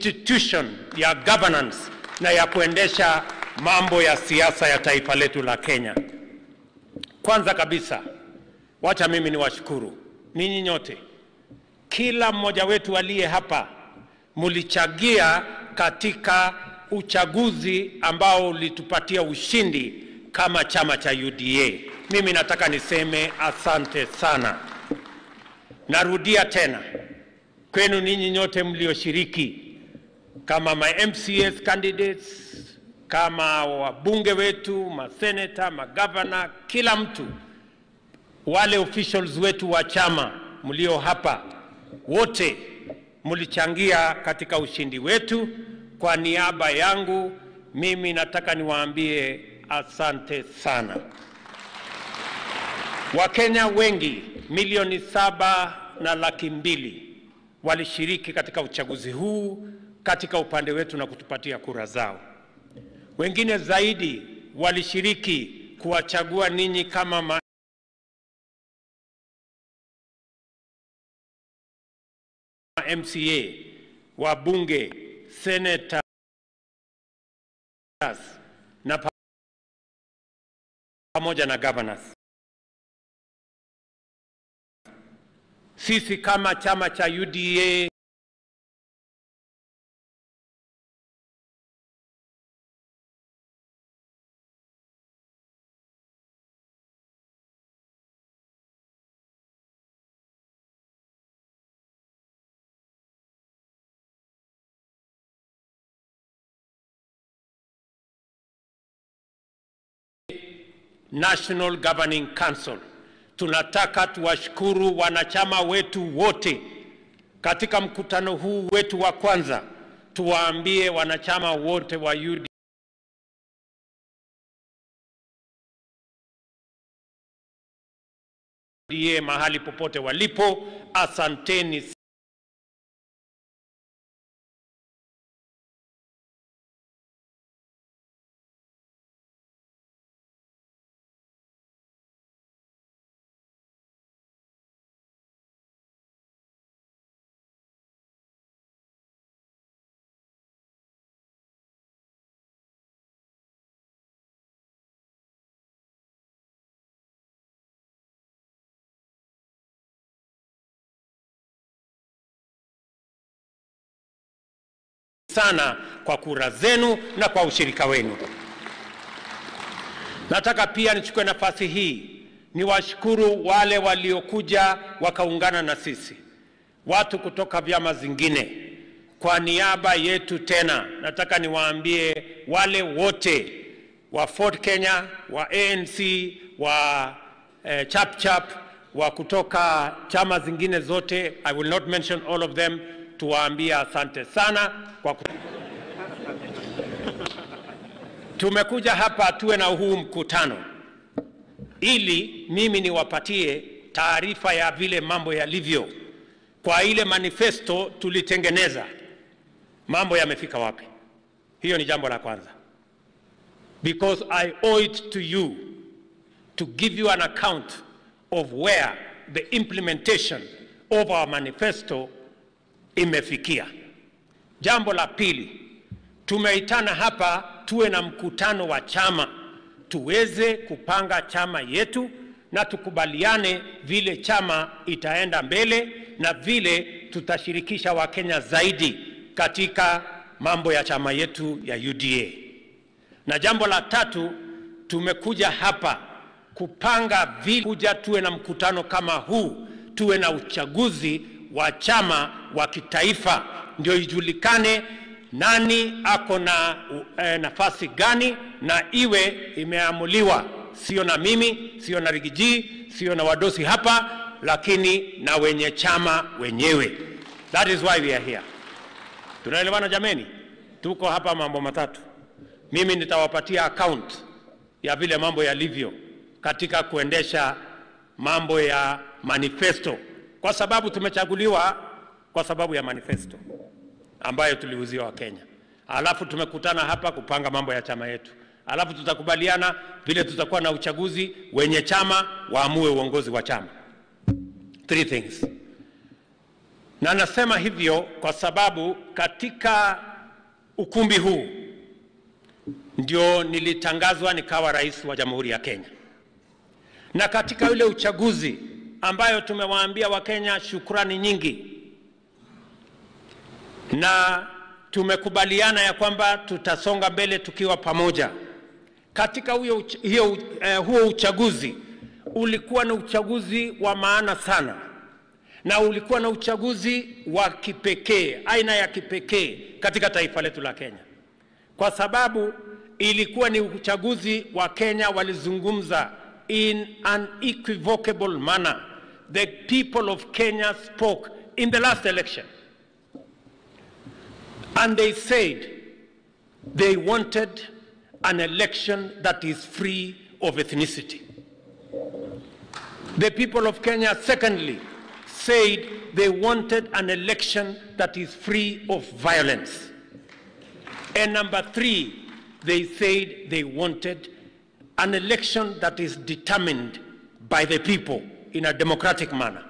institution ya governance na ya kuendesha mambo ya siasa ya taifa letu la Kenya. Kwanza kabisa, wacha mimi niwashukuru ninyi nyote. Kila mmoja wetu aliye hapa mulichagia katika uchaguzi ambao ulitupatia ushindi kama chama cha UDA. Mimi nataka niseme asante sana. Narudia tena, kwenu ninyi nyote mlioshiriki kama MCAs candidates, kama wabunge wetu, maseneta, magavana, kila mtu, wale officials wetu wa chama mlio hapa, wote mlichangia katika ushindi wetu. Kwa niaba yangu mimi nataka niwaambie asante sana. Wakenya wengi milioni 7.2 walishiriki katika uchaguzi huu katika upande wetu na kutupatia kura zao. Wengine zaidi walishiriki kuwachagua ninyi kama MCA, wabunge, senators na pamoja na governors. Sisi kama chama cha UDA National Governing Council, tunataka tuwashukuru wanachama wetu wote katika mkutano huu wetu wa kwanza. Tuwaambie wanachama wote wa UDA mahali popote walipo, asanteni sana kwa kura zenu na kwa ushirika wenu. Nataka pia nichukue nafasi hii niwashukuru wale waliokuja wakaungana na sisi, watu kutoka vyama zingine. Kwa niaba yetu tena nataka niwaambie wale wote wa Ford Kenya, wa ANC, wa Chap Chap, wa kutoka chama zingine zote, I will not mention all of them, tuwaambie asante sana kwa tumekuja hapa tuwe na huu mkutano ili mimi niwapatie taarifa ya vile mambo yalivyo. Kwa ile manifesto tulitengeneza, mambo yamefika wapi? Hiyo ni jambo la kwanza. Because I owe it to you to give you an account of where the implementation of our manifesto imefikia. Jambo la pili, tumeitana hapa tuwe na mkutano wa chama, tuweze kupanga chama yetu na tukubaliane vile chama itaenda mbele na vile tutashirikisha Wakenya zaidi katika mambo ya chama yetu ya UDA. Na jambo la tatu, tumekuja hapa kupanga vile kuja tuwe na mkutano kama huu, tuwe na uchaguzi wa chama wa kitaifa, ndio ijulikane nani ako na nafasi gani, na iwe imeamuliwa sio na mimi, sio na Rigiji, sio na wadosi hapa, lakini na wenye chama wenyewe. That is why we are here. Tunaelewana jameni? Tuko hapa mambo matatu. Mimi nitawapatia account ya vile mambo yalivyo katika kuendesha mambo ya manifesto, kwa sababu tumechaguliwa kwa sababu ya manifesto ambayo tuliuzia wa Kenya. Alafu tumekutana hapa kupanga mambo ya chama yetu. Alafu tutakubaliana vile tutakuwa na uchaguzi, wenye chama waamue uongozi wa chama. 3 things. Na nasema hivyo kwa sababu katika ukumbi huu ndio nilitangazwa nikawa rais wa Jamhuri ya Kenya. Na katika ule uchaguzi ambayo tumewaambia Wakenya shukrani nyingi, na tumekubaliana ya kwamba tutasonga mbele tukiwa pamoja. Katika huo uchaguzi ulikuwa na uchaguzi wa maana sana, na ulikuwa na uchaguzi wa kipekee, aina ya kipekee katika taifa letu la Kenya, kwa sababu ilikuwa ni uchaguzi wa Kenya walizungumza in an equivocal manner. The people of Kenya spoke in the last election, and they said they wanted an election that is free of ethnicity. The people of Kenya, secondly, said they wanted an election that is free of violence. And number three, they said they wanted an election that is determined by the people in a democratic manner.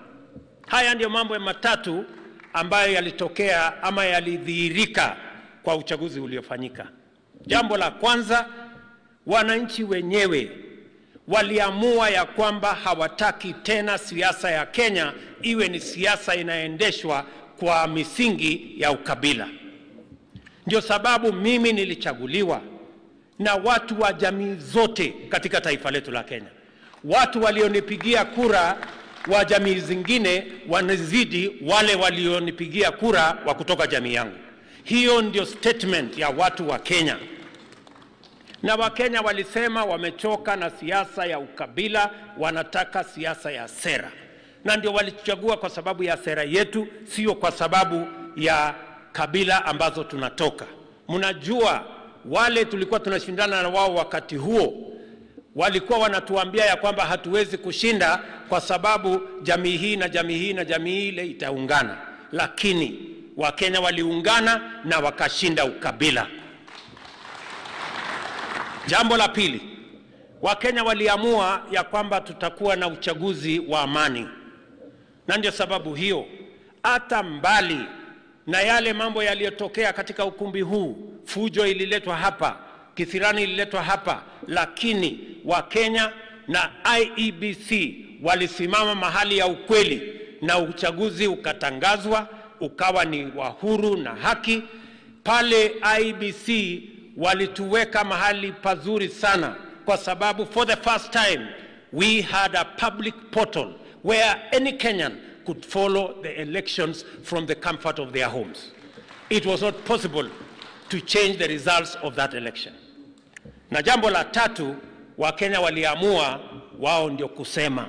Haya ndio mambo matatu ambayo yalitokea ama yalidhihirika kwa uchaguzi uliofanyika. Jambo la kwanza, wananchi wenyewe waliamua ya kwamba hawataki tena siasa ya Kenya iwe ni siasa inaendeshwa kwa misingi ya ukabila. Ndio sababu mimi nilichaguliwa na watu wa jamii zote katika taifa letu la Kenya. Watu walionipigia kura wa jamii zingine wanazidi wale walionipigia kura wa kutoka jamii yangu. Hiyo ndio statement ya watu wa Kenya. Na Wakenya walisema wamechoka na siasa ya ukabila, wanataka siasa ya sera. Na ndio walichagua kwa sababu ya sera yetu, sio kwa sababu ya kabila ambazo tunatoka. Mnajua wale tulikuwa tunashindana na wao wakati huo walikuwa wanatuambia ya kwamba hatuwezi kushinda kwa sababu jamii hii na jamii hii na jamii ile itaungana. Lakini Wakenya waliungana na wakashinda ukabila. Jambo la pili, Wakenya waliamua ya kwamba tutakuwa na uchaguzi wa amani. Na ndio sababu hiyo, hata mbali na yale mambo yaliyotokea katika ukumbi huu, fujo ililetwa hapa, kisirani ililetwa hapa, lakini Wakenya na IEBC walisimama mahali ya ukweli na uchaguzi ukatangazwa, ukawa ni wa huru na haki. Pale IEBC walituweka mahali pazuri sana, kwa sababu for the first time we had a public portal where any Kenyan could follow the elections from the comfort of their homes. It was not possible to change the results of that election. Na jambo la tatu, Wakenya waliamua wao ndio kusema.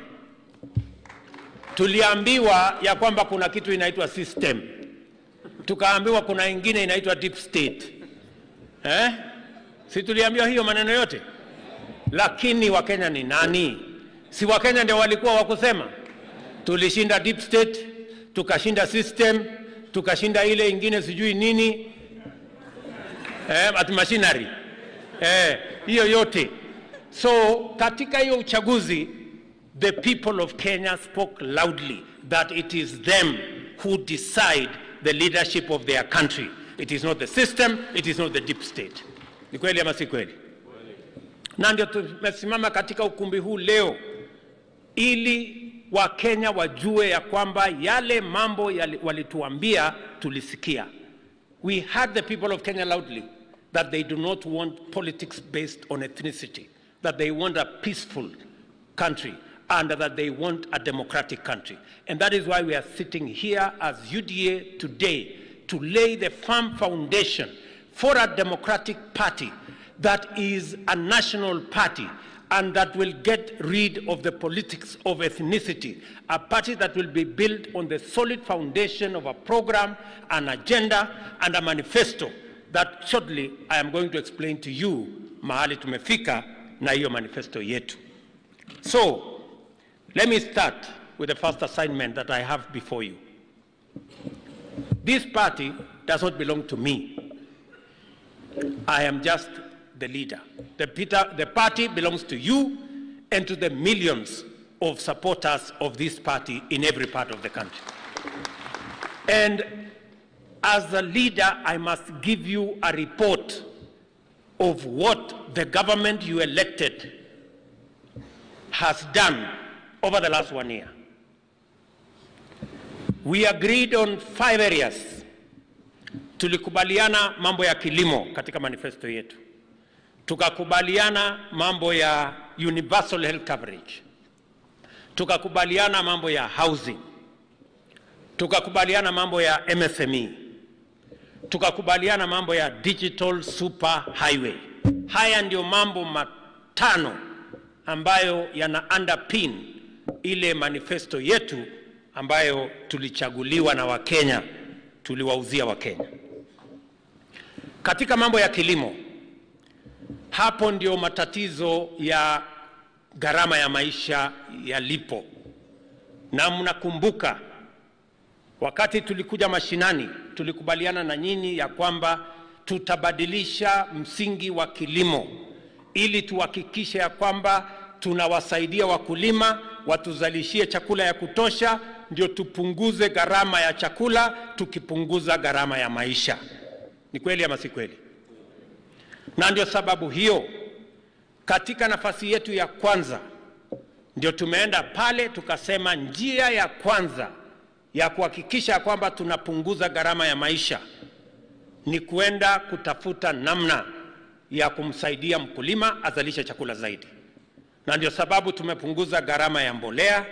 Tuliambiwa ya kwamba kuna kitu inaitwa system, tukaambiwa kuna ingine inaitwa deep state. Si tuliambiwa hiyo maneno yote? Lakini Wakenya ni nani? Si Wakenya ndio walikuwa wakusema? Tulishinda deep state, tukashinda system, tukashinda ile ingine sijui nini, at machinery, hiyo yote. So katika hiyo uchaguzi, the people of Kenya spoke loudly that it is them who decide the leadership of their country. It is not the system, it is not the deep state. Ni kweli ama si kweli? Na ndio tumesimama katika ukumbi huu leo ili Wakenya wajue ya kwamba yale mambo walituambia tulisikia. We heard the people of Kenya loudly that they do not want politics based on ethnicity, that they want a peaceful country, and that they want a democratic country. And that is why we are sitting here as UDA today, to lay the firm foundation for a democratic party that is a national party and that will get rid of the politics of ethnicity, a party that will be built on the solid foundation of a program, an agenda, and a manifesto that shortly I am going to explain to you mahali tumefika na hiyo manifesto yetu. So, let me start with the first assignment that I have before you. This party does not belong to me. I am just the leader. The party belongs to you and to the millions of supporters of this party in every part of the country. And as a leader, I must give you a report of what the government you elected has done over the last 1 year. We agreed on 5 areas. Tulikubaliana mambo ya kilimo katika manifesto yetu. Tukakubaliana mambo ya universal health coverage. Tukakubaliana mambo ya housing. Tukakubaliana mambo ya MSME. Tukakubaliana mambo ya digital super highway. Haya ndio mambo matano ambayo yana underpin ile manifesto yetu ambayo tulichaguliwa na Wakenya, tuliwauzia Wakenya. Katika mambo ya kilimo, hapo ndio matatizo ya gharama ya maisha yalipo. Na mnakumbuka wakati tulikuja mashinani, tulikubaliana na nyinyi ya kwamba tutabadilisha msingi wa kilimo ili tuhakikishe ya kwamba tunawasaidia wakulima watuzalishie chakula ya kutosha, ndio tupunguze gharama ya chakula, tukipunguza gharama ya maisha. Ni kweli ama si kweli? Na ndio sababu hiyo katika nafasi yetu ya kwanza ndio tumeenda pale tukasema njia ya kwanza ya kuhakikisha kwamba tunapunguza gharama ya maisha ni kuenda kutafuta namna ya kumsaidia mkulima azalishe chakula zaidi. Na ndio sababu tumepunguza gharama ya mbolea,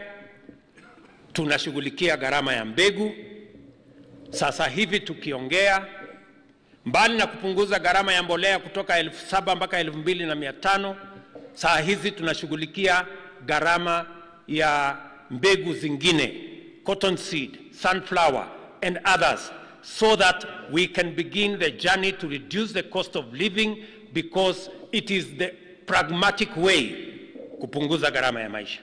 tunashughulikia gharama ya mbegu. Sasa hivi tukiongea, mbali na kupunguza gharama ya mbolea kutoka 7,000 mpaka 2,500, saa hizi tunashughulikia gharama ya mbegu zingine, cotton seed, sunflower and others, so that we can begin the journey to reduce the cost of living, because it is the pragmatic way kupunguza gharama ya maisha.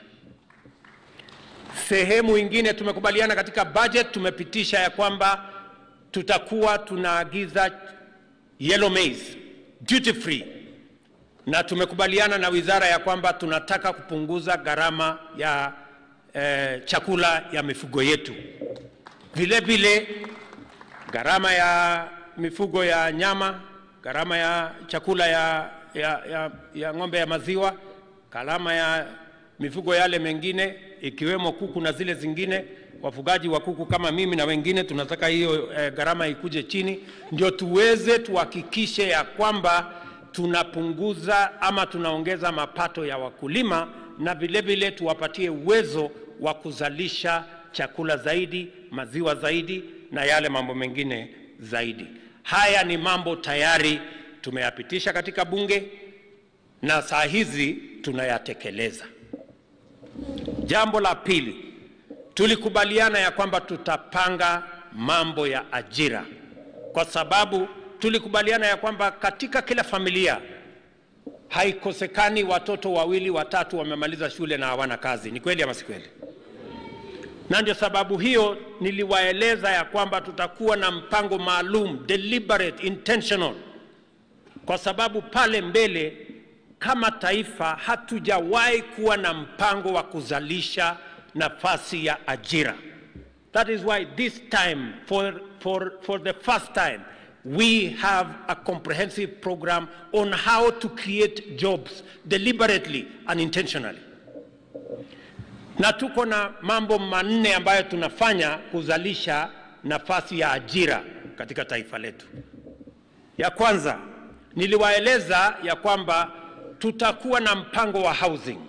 Sehemu ingine tumekubaliana katika budget, tumepitisha ya kwamba tutakuwa tunaagiza yellow maize duty free, na tumekubaliana na wizara ya kwamba tunataka kupunguza gharama ya chakula ya mifugo yetu. Vile vile gharama ya mifugo ya nyama, gharama ya chakula ya ng'ombe ya maziwa, gharama ya mifugo yale mengine ikiwemo kuku na zile zingine. Wafugaji wa kuku kama mimi na wengine tunataka hiyo gharama ikuje chini, ndio tuweze tuhakikishe ya kwamba tunapunguza ama tunaongeza mapato ya wakulima, na vile vile tuwapatie uwezo wa kuzalisha chakula zaidi, maziwa zaidi na yale mambo mengine zaidi. Haya ni mambo tayari tumeyapitisha katika bunge na saa hizi tunayatekeleza. Jambo la pili, tulikubaliana ya kwamba tutapanga mambo ya ajira, kwa sababu tulikubaliana ya kwamba katika kila familia haikosekani watoto 2, 3 wamemaliza shule na hawana kazi. Ni kweli ama si kweli? Na ndio sababu hiyo niliwaeleza ya kwamba tutakuwa na mpango maalum, deliberate, intentional, kwa sababu pale mbele kama taifa hatujawahi kuwa na mpango wa kuzalisha nafasi ya ajira. That is why this time, for the first time, we have a comprehensive program on how to create jobs deliberately and intentionally. Na tuko na mambo 4 ambayo tunafanya kuzalisha nafasi ya ajira katika taifa letu. Ya kwanza, niliwaeleza ya kwamba tutakuwa na mpango wa housing,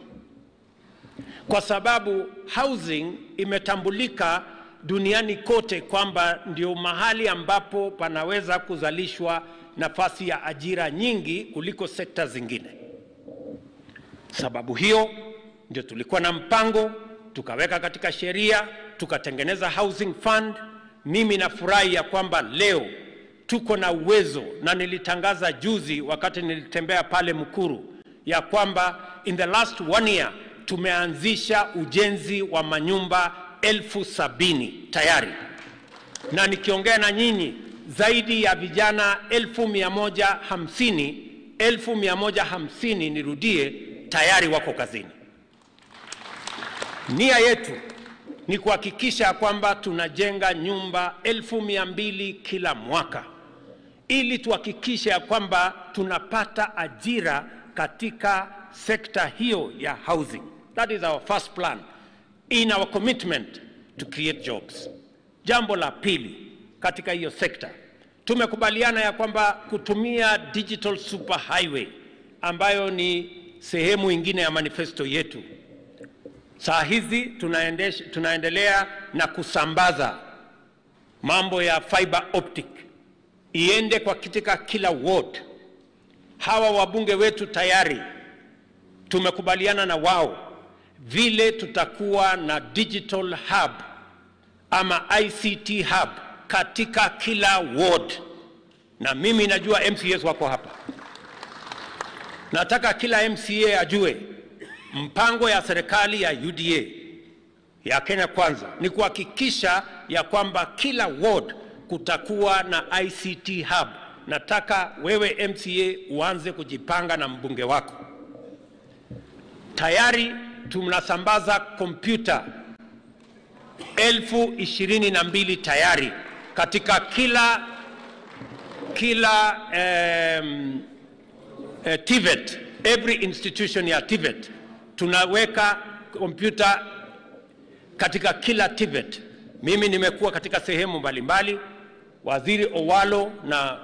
kwa sababu housing imetambulika duniani kote kwamba ndio mahali ambapo panaweza kuzalishwa nafasi ya ajira nyingi kuliko sekta zingine. Sababu hiyo ndio tulikuwa na mpango, tukaweka katika sheria, tukatengeneza housing fund. Mimi nafurahi ya kwamba leo tuko na uwezo, na nilitangaza juzi wakati nilitembea pale Mukuru ya kwamba in the last 1 year tumeanzisha ujenzi wa manyumba 70,000 tayari, na nikiongea na nyinyi zaidi ya vijana 150,000 nirudie, tayari wako kazini. Nia yetu ni kuhakikisha kwamba tunajenga nyumba 1,200 kila mwaka, ili tuhakikishe kwamba tunapata ajira katika sekta hiyo ya housing. That is our first plan in our commitment to create jobs. Jambo la pili, katika hiyo sekta tumekubaliana ya kwamba kutumia digital super highway, ambayo ni sehemu ingine ya manifesto yetu. Saa hizi tunaendelea na kusambaza mambo ya fiber optic iende kwa katika kila ward. Hawa wabunge wetu tayari tumekubaliana na wao vile tutakuwa na digital hub ama ICT hub katika kila ward, na mimi najua MCAs wako hapa. Nataka kila MCA ajue mpango ya serikali ya UDA ya Kenya Kwanza ni kuhakikisha ya kwamba kila ward kutakuwa na ICT hub. Nataka wewe MCA uanze kujipanga na mbunge wako. Tayari tunasambaza kompyuta 22,000 tayari katika kila TVET, every institution ya TVET. Tunaweka kompyuta katika kila TVET. Mimi nimekuwa katika sehemu mbalimbali, Waziri Owalo na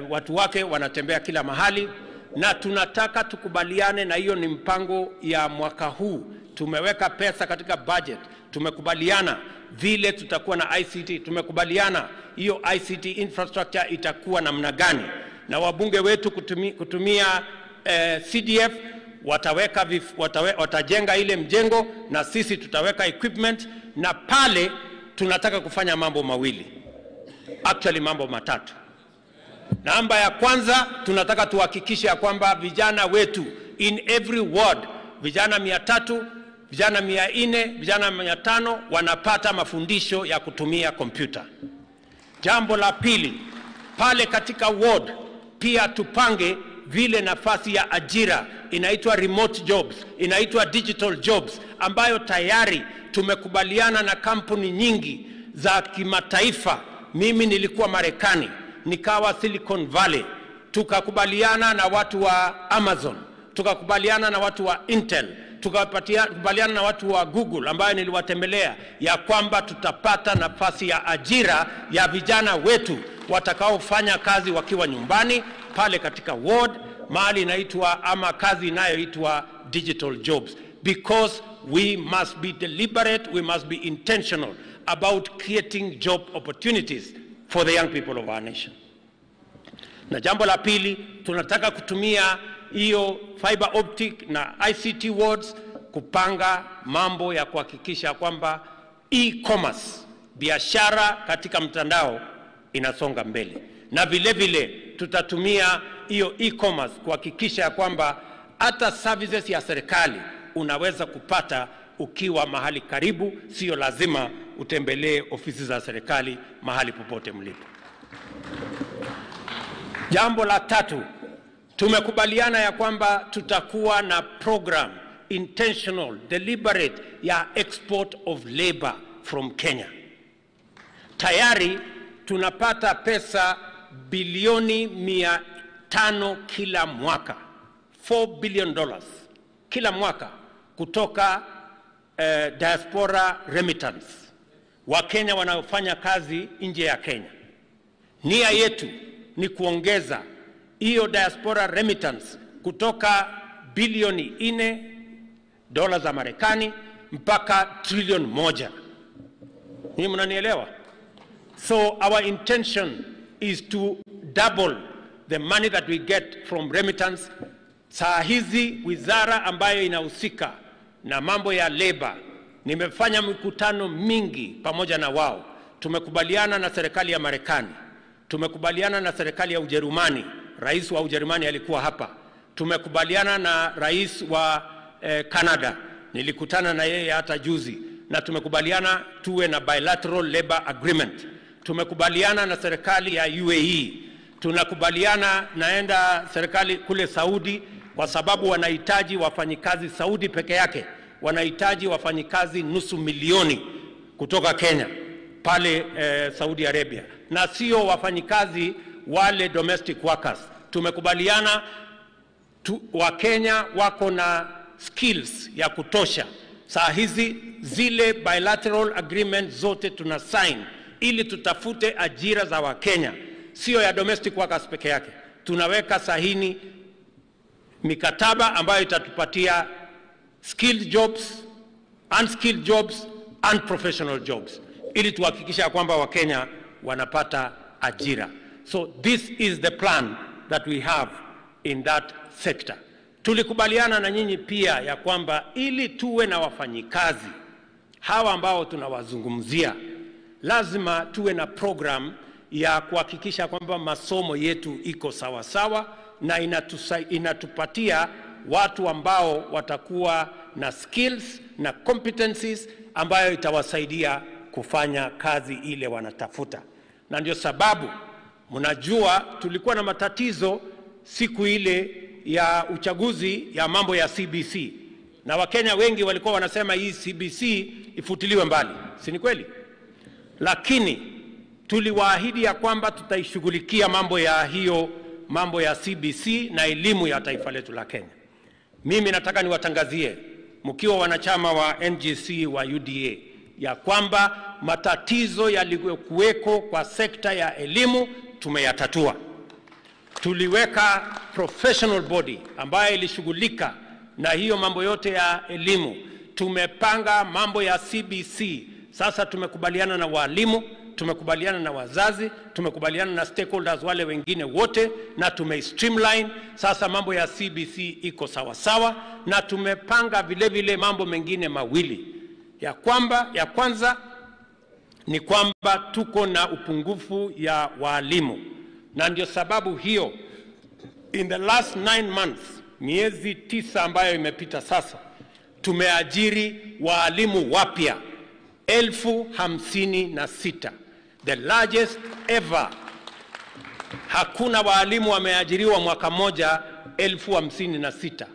watu wake wanatembea kila mahali, na tunataka tukubaliane, na hiyo ni mpango ya mwaka huu. Tumeweka pesa katika budget, tumekubaliana vile tutakuwa na ICT, tumekubaliana hiyo ICT infrastructure itakuwa namna gani, na wabunge wetu kutumia CDF watajenga ile mjengo, na sisi tutaweka equipment. Na pale tunataka kufanya mambo mawili, actually mambo matatu. Namba ya kwanza, tunataka tuhakikishe kwamba vijana wetu in every ward, vijana 300, vijana 400, vijana 500 wanapata mafundisho ya kutumia kompyuta. Jambo la pili, pale katika ward pia tupange vile nafasi ya ajira inaitwa remote jobs, inaitwa digital jobs, ambayo tayari tumekubaliana na kampuni nyingi za kimataifa. Mimi nilikuwa Marekani, nikawa Silicon Valley, tukakubaliana na watu wa Amazon, tukakubaliana na watu wa Intel, tukakubaliana na watu wa Google ambayo niliwatembelea, ya kwamba tutapata nafasi ya ajira ya vijana wetu watakaofanya kazi wakiwa nyumbani pale katika ward, mahali inaitwa ama kazi inayoitwa digital jobs. Because we must be deliberate, we must be intentional about creating job opportunities for the young people of our nation. Na jambo la pili, tunataka kutumia hiyo fiber optic na ICT wards kupanga mambo ya kuhakikisha kwamba e-commerce, biashara katika mtandao, inasonga mbele. Na vile vile tutatumia hiyo e-commerce kuhakikisha kwamba hata services ya serikali unaweza kupata ukiwa mahali karibu, sio lazima utembelee ofisi za serikali mahali popote mlipo. Jambo la tatu, tumekubaliana ya kwamba tutakuwa na program intentional, deliberate ya export of labor from Kenya. Tayari tunapata pesa bilioni 500 kila mwaka, $4 billion kila mwaka kutoka diaspora remittance, wa Kenya wanaofanya kazi nje ya Kenya. Nia yetu ni kuongeza hiyo diaspora remittance kutoka bilioni 4 dola za Marekani mpaka trilioni 1. Ni mnanielewa? So our intention is to double the money that we get from remittance. Saa hizi wizara ambayo inahusika na mambo ya labor, nimefanya mikutano mingi pamoja na wao. Tumekubaliana na serikali ya Marekani, tumekubaliana na serikali ya Ujerumani, rais wa Ujerumani alikuwa hapa. Tumekubaliana na rais wa Canada, nilikutana na yeye hata juzi, na tumekubaliana tuwe na bilateral labor agreement. Tumekubaliana na serikali ya UAE, tunakubaliana naenda serikali kule Saudi, kwa sababu wanahitaji wafanyikazi. Saudi peke yake wanahitaji wafanyikazi 500,000 kutoka Kenya pale Saudi Arabia, na sio wafanyikazi wale domestic workers. Tumekubaliana wa Kenya wako na skills ya kutosha. Saa hizi zile bilateral agreements zote tuna sign ili tutafute ajira za wa Kenya, sio ya domestic workers peke yake. Tunaweka sahini mikataba ambayo itatupatia skilled jobs, unskilled jobs, unprofessional jobs, ili tuhakikisha kwamba wa Kenya wanapata ajira. So this is the plan that we have in that sector. Tulikubaliana na nyinyi pia ya kwamba ili tuwe na wafanyikazi hawa ambao tunawazungumzia, lazima tuwe na program ya kuhakikisha kwamba masomo yetu iko sawa sawa, na inatupatia watu ambao watakuwa na skills na competencies ambayo itawasaidia kufanya kazi ile wanatafuta. Na ndio sababu mnajua tulikuwa na matatizo siku ile ya uchaguzi ya mambo ya CBC, na Wakenya wengi walikuwa wanasema hii CBC ifutiliwe mbali, si ni kweli? Lakini tuliwaahidi ya kwamba tutaishughulikia mambo ya CBC na elimu ya taifa letu la Kenya. Mimi nataka niwatangazie mkiwa wanachama wa NGC wa UDA ya kwamba matatizo yaliyokuweko kwa sekta ya elimu tumeyatatua. Tuliweka professional body ambayo ilishughulika na hiyo mambo yote ya elimu. Tumepanga mambo ya CBC. Sasa tumekubaliana na walimu, tumekubaliana na wazazi, tumekubaliana na stakeholders wale wengine wote, na streamline. Sasa mambo ya CBC iko sawa sawa, na tumepanga vile vile mambo mengine mawili. Ya kwanza ni kwamba tuko na upungufu ya walimu, na ndio sababu hiyo in the last 9 months, miezi 9 ambayo imepita sasa, tumeajiri walimu wapya 56,000, the largest ever. Hakuna walimu wameajiriwa mwaka moja 56,000.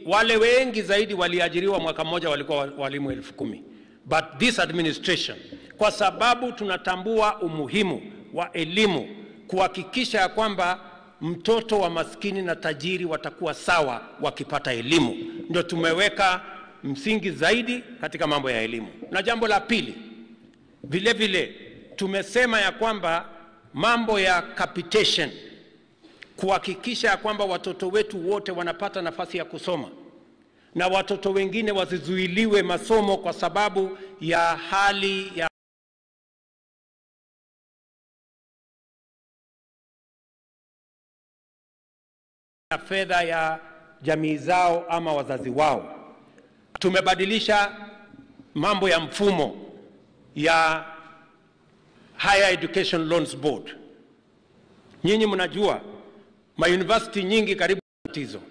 Wale wengi zaidi waliajiriwa mwaka moja walikuwa walimu 10,000. But this administration, kwa sababu tunatambua umuhimu wa elimu, kuhakikisha kwamba mtoto wa maskini na tajiri watakuwa sawa wakipata elimu, ndio tumeweka msingi zaidi katika mambo ya elimu. Na jambo la pili, vile vile tumesema ya kwamba mambo ya capitation, kuhakikisha kwamba watoto wetu wote wanapata nafasi ya kusoma, na watoto wengine wasizuiliwe masomo kwa sababu ya hali ya fedha ya jamii zao ama wazazi wao. Tumebadilisha mambo ya mfumo ya Higher Education Loans Board. Nyinyi mnajua university nyingi karibu matatizo.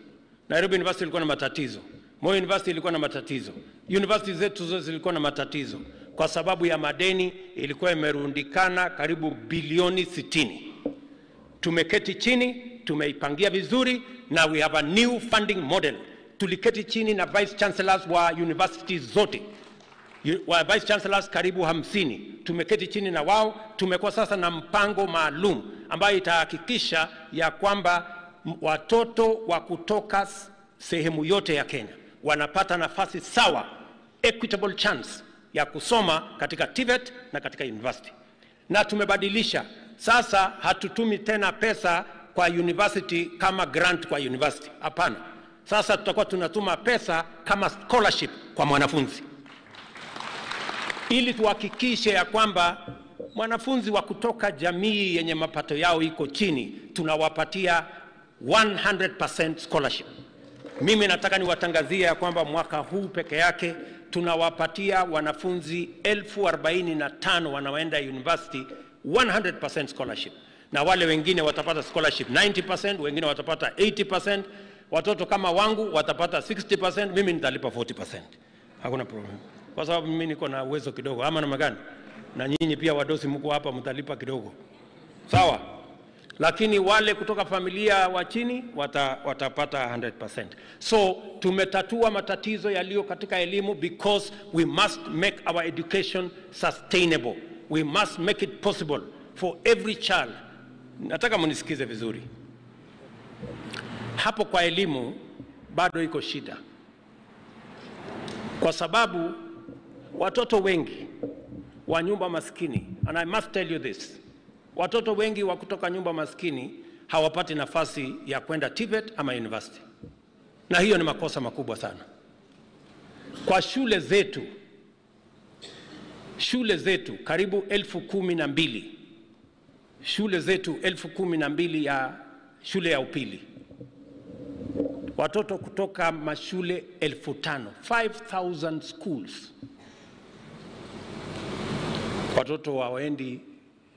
Nairobi University ilikuwa na matatizo, Moi University ilikuwa na matatizo, university zetu zote zilikuwa na matatizo kwa sababu ya madeni ilikuwa imerundikana karibu bilioni 60. Tumeketi chini, tumeipangia vizuri, na we have a new funding model. Tuliketi chini na vice chancellors wa universities zote, wa vice chancellors karibu 50. Tumeketi chini na wao, tumekuwa sasa na mpango maalum ambayo itahakikisha ya kwamba watoto wa kutoka sehemu yote ya Kenya wanapata nafasi sawa, equitable chance ya kusoma katika TVET na katika university. Na tumebadilisha sasa, hatutumi tena pesa kwa university kama grant kwa university. Hapana, sasa tutakuwa tunatuma pesa kama scholarship kwa mwanafunzi, ili tuhakikishe ya kwamba mwanafunzi wa kutoka jamii yenye mapato yao iko chini tunawapatia 100% scholarship. Mimi nataka niwatangazie ya kwamba mwaka huu peke yake tunawapatia wanafunzi 45,000 wanaoenda university 100% scholarship, na wale wengine watapata scholarship 90%, wengine watapata 80%. Watoto kama wangu watapata 60%, mimi nitalipa 40%. Hakuna problem, kwa sababu mimi niko na uwezo kidogo, ama namna gani? Na nyinyi pia wadosi mko hapa mtalipa kidogo, sawa? lakini wale kutoka familia wa chini watapata 100%. So tumetatua matatizo yaliyo katika elimu because we must make our education sustainable. We must make it possible for every child. Nataka munisikize vizuri. Hapo kwa elimu bado iko shida. Kwa sababu watoto wengi wa nyumba maskini, and I must tell you this, watoto wengi wa kutoka nyumba maskini hawapati nafasi ya kwenda TVET ama university. Na hiyo ni makosa makubwa sana. Kwa shule zetu karibu 12,000, shule zetu 12,000 ya shule ya upili, watoto kutoka mashule 5,000, 5,000 schools, watoto waendi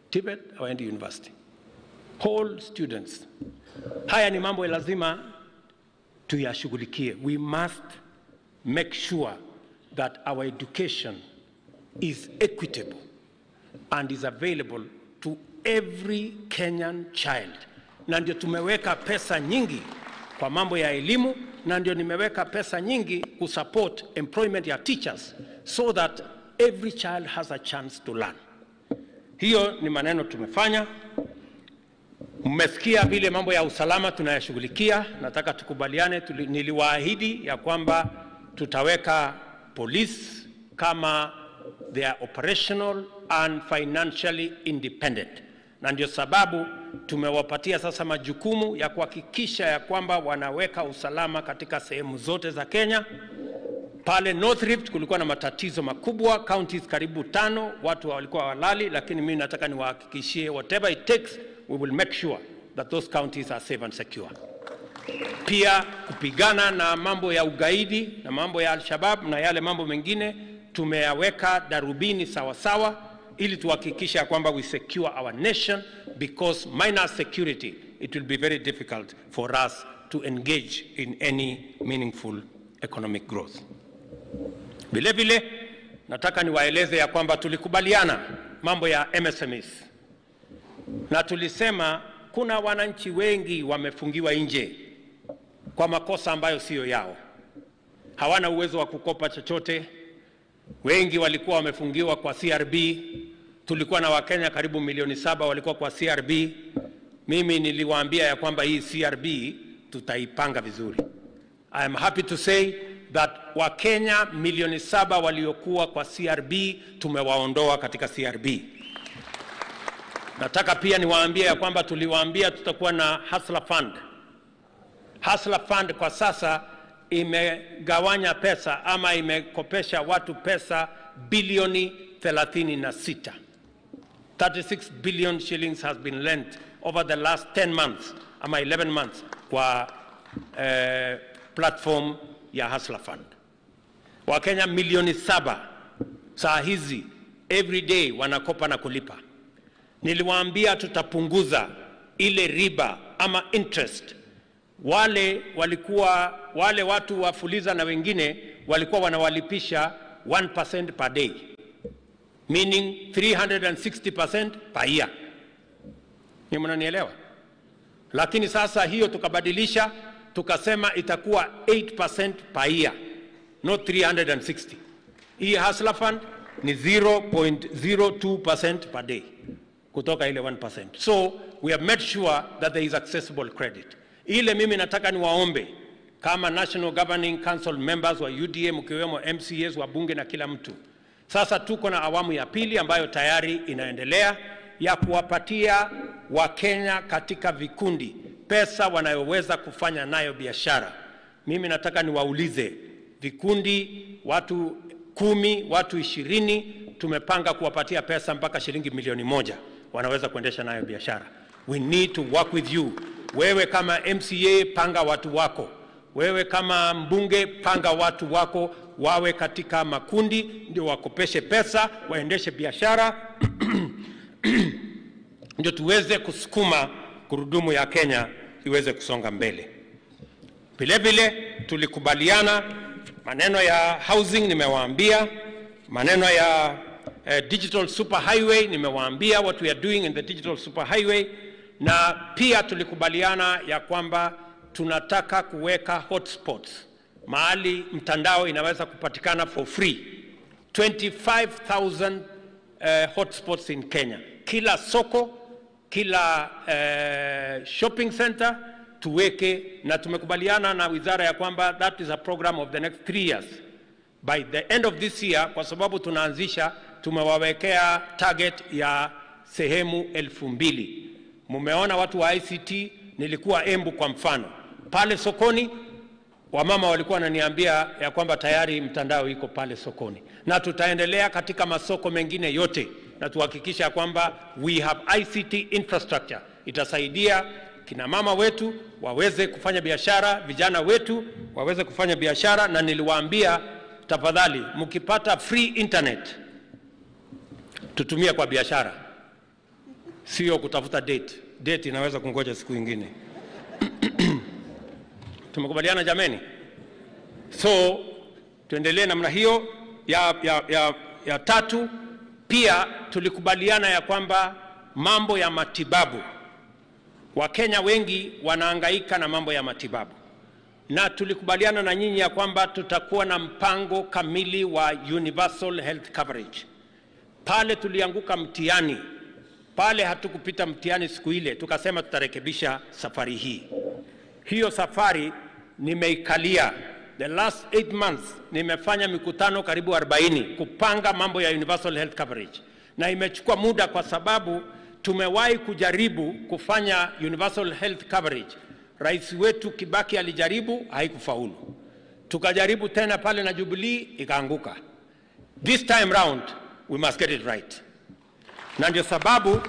TVET, waendi university, whole students. Haya ni mambo lazima tuyashughulikie. We must make sure that our education is equitable and is available to every Kenyan child. Na ndio tumeweka pesa nyingi kwa mambo ya elimu, na ndio nimeweka pesa nyingi kusupport employment ya teachers so that every child has a chance to learn. Hiyo ni maneno tumefanya. Mmesikia vile mambo ya usalama tunayashughulikia. Nataka tukubaliane, niliwaahidi ya kwamba tutaweka police kama they are operational and financially independent. Na ndio sababu tumewapatia sasa majukumu ya kuhakikisha ya kwamba wanaweka usalama katika sehemu zote za Kenya. Pale North Rift kulikuwa na matatizo makubwa, counties karibu 5, watu walikuwa walali, lakini mimi nataka niwahakikishie whatever it takes, we will make sure that those counties are safe and secure. Pia kupigana na mambo ya ugaidi na mambo ya Al-Shabaab na yale mambo mengine, tumeyaweka darubini sawa sawa ili tuhakikisha kwamba we secure our nation, because minus security it will be very difficult for us to engage in any meaningful economic growth. Vile vile nataka niwaeleze ya kwamba tulikubaliana mambo ya MSMEs, na tulisema kuna wananchi wengi wamefungiwa nje kwa makosa ambayo sio yao, hawana uwezo wa kukopa chochote. Wengi walikuwa wamefungiwa kwa CRB. Tulikuwa na Wakenya karibu 7 walikuwa kwa CRB. Mimi niliwaambia ya kwamba hii CRB tutaipanga vizuri. I am happy to say that Wakenya 7 waliokuwa kwa CRB tumewaondoa katika CRB. Nataka pia niwaambie ya kwamba tuliwaambia tutakuwa na Hustler Fund. Hustler Fund kwa sasa imegawanya pesa ama imekopesha watu pesa bilioni 36. 36 billion shillings has been lent over the last 10 months ama 11 months kwa platform ya Hustler Fund. Wakenya 7 saa hizi every day wanakopa na kulipa. Niliwaambia tutapunguza ile riba ama interest. Wale watu wa Fuliza na wengine walikuwa wanawalipisha 1% per day, meaning 360% per year. Ni mnanielewa? Lakini sasa hiyo tukabadilisha, tukasema itakuwa 8% per year, not 360. Hii Hustler Fund ni 0.02% per day kutoka ile 1%. So we have made sure that there is accessible credit. Ile mimi nataka niwaombe kama National Governing Council members wa UDA, mkiwemo MCAs wa bunge na kila mtu. Sasa tuko na awamu ya pili ambayo tayari inaendelea ya kuwapatia Wakenya katika vikundi pesa wanayoweza kufanya nayo biashara. Mimi nataka niwaulize vikundi, watu 10, watu 20, tumepanga kuwapatia pesa mpaka shilingi milioni 1 wanaweza kuendesha nayo biashara. We need to work with you. Wewe kama MCA panga watu wako, wewe kama mbunge panga watu wako wawe katika makundi, ndio wakopeshe pesa, waendeshe biashara ndio tuweze kusukuma gurudumu ya Kenya iweze kusonga mbele. Vile vile tulikubaliana maneno ya housing, nimewaambia maneno ya digital super highway, nimewaambia what we are doing in the digital super highway, na pia tulikubaliana ya kwamba tunataka kuweka hotspots mahali mtandao inaweza kupatikana for free. 25,000 hotspots in Kenya. Kila soko, kila shopping center tuweke, na tumekubaliana na wizara ya kwamba that is a program of the next 3 years. By the end of this year, kwa sababu tunaanzisha, tumewawekea target ya sehemu 2,000. Mumeona watu wa ICT, nilikuwa Embu kwa mfano. Pale sokoni, wamama walikuwa wananiambia ya kwamba tayari mtandao iko pale sokoni. Na tutaendelea katika masoko mengine yote, na tuhakikisha kwamba we have ICT infrastructure. Itasaidia kina mama wetu waweze kufanya biashara, vijana wetu waweze kufanya biashara, na niliwaambia tafadhali mkipata free internet tutumie kwa biashara, sio kutafuta date. Date inaweza kungoja siku nyingine. Tumekubaliana jameni? So tuendelee namna hiyo. Ya tatu, pia tulikubaliana ya kwamba mambo ya matibabu, Wakenya wengi wanahangaika na mambo ya matibabu, na tulikubaliana na nyinyi ya kwamba tutakuwa na mpango kamili wa universal health coverage. Pale tulianguka mtihani, pale hatukupita mtihani siku ile, tukasema tutarekebisha safari hii. Hiyo safari nimeikalia. The last 8 months nimefanya mikutano karibu 40 kupanga mambo ya universal health coverage, na imechukua muda kwa sababu tumewahi kujaribu kufanya universal health coverage. Rais wetu Kibaki alijaribu, haikufaulu. Tukajaribu tena pale na Jubilee, ikaanguka. This time round we must get it right. Na ndio sababu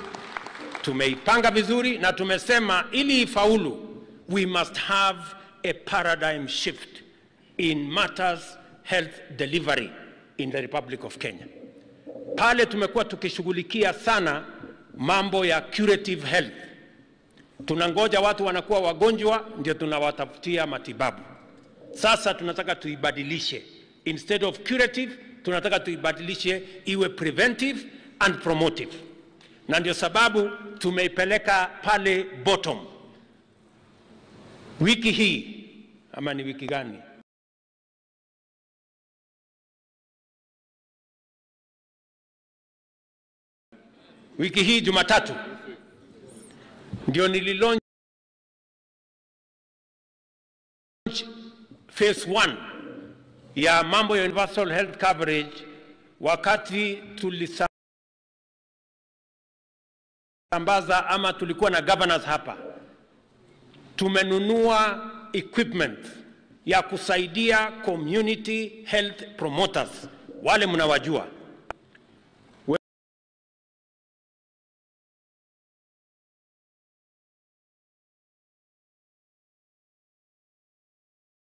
tumeipanga vizuri, na tumesema ili ifaulu we must have a paradigm shift in matters health delivery in the Republic of Kenya. Pale tumekuwa tukishughulikia sana mambo ya curative health. Tunangoja watu wanakuwa wagonjwa ndio tunawatafutia matibabu. Sasa tunataka tuibadilishe. Instead of curative, tunataka tuibadilishe iwe preventive and promotive. Na ndio sababu tumeipeleka pale bottom. Wiki hii, ama ni wiki gani? Wiki hii Jumatatu ndio nililaunch phase 1 ya mambo ya universal health coverage. Wakati tulisambaza ama tulikuwa na governors hapa, tumenunua equipment ya kusaidia community health promoters, wale mnawajua.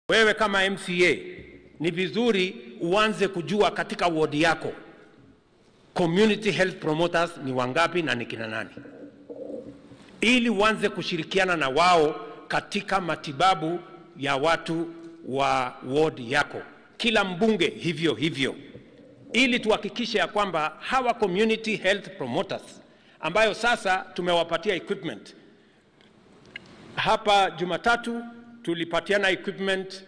Wewe kama MCA ni vizuri uanze kujua katika ward yako community health promoters ni wangapi na ni kina nani, ili uanze kushirikiana na wao katika matibabu ya watu wa ward yako. Kila mbunge hivyo hivyo, ili tuhakikishe ya kwamba hawa community health promoters ambayo sasa tumewapatia equipment. Hapa Jumatatu tulipatiana equipment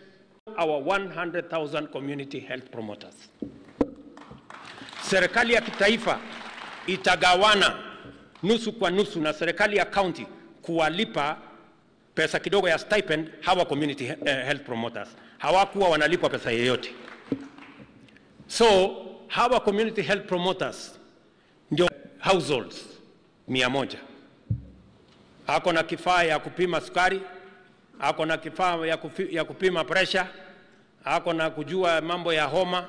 our 100,000 community health promoters. Serikali ya kitaifa itagawana nusu kwa nusu na serikali ya county kuwalipa pesa kidogo ya stipend hawa community health promoters. Hawakuwa wanalipwa pesa yoyote. So hawa community health promoters ndio households 100. Hako na kifaa ya kupima sukari, hako na kifaa ya kupima pressure, hako na kujua mambo ya homa,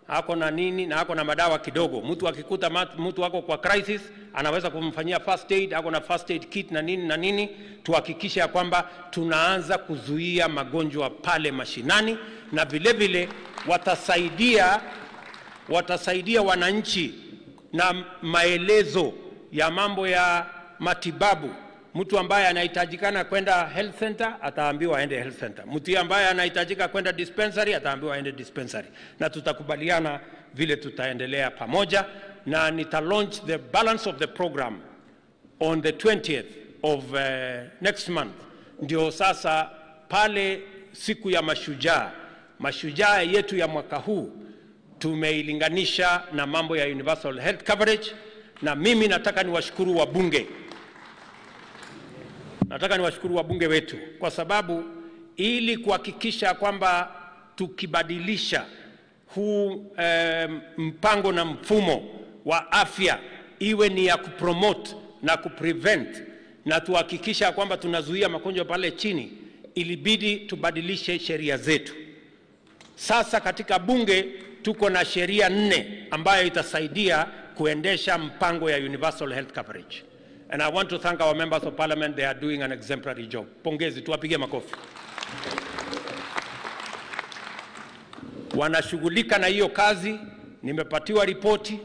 hako na nini, na hako na madawa kidogo. Mtu akikuta mtu wako kwa crisis, anaweza kumfanyia first aid, hako na first aid kit na nini na nini. Tuhakikishe ya kwamba tunaanza kuzuia magonjwa pale mashinani, na vile vile watasaidia wananchi na maelezo ya mambo ya matibabu. Mtu ambaye anahitajikana kwenda health center ataambiwa aende health center. Mtu ambaye anahitajika kwenda dispensary ataambiwa aende dispensary. Na tutakubaliana vile tutaendelea pamoja, na nita launch the balance of the program on the 20th of next month, ndio sasa pale siku ya mashujaa yetu ya mwaka huu tumeilinganisha na mambo ya universal health coverage. Na mimi nataka niwashukuru wabunge wetu, kwa sababu ili kuhakikisha kwamba tukibadilisha huu mpango na mfumo wa afya iwe ni ya kupromote na kuprevent, na tuhakikisha kwamba tunazuia magonjwa pale chini, ilibidi tubadilishe sheria zetu. Sasa katika bunge tuko na sheria 4 ambayo itasaidia kuendesha mpango ya universal health coverage. And I want to thank our members of parliament. They are doing an exemplary job. Pongezi, tuwapige makofi. Wanashughulika na hiyo kazi. Nimepatiwa ripoti,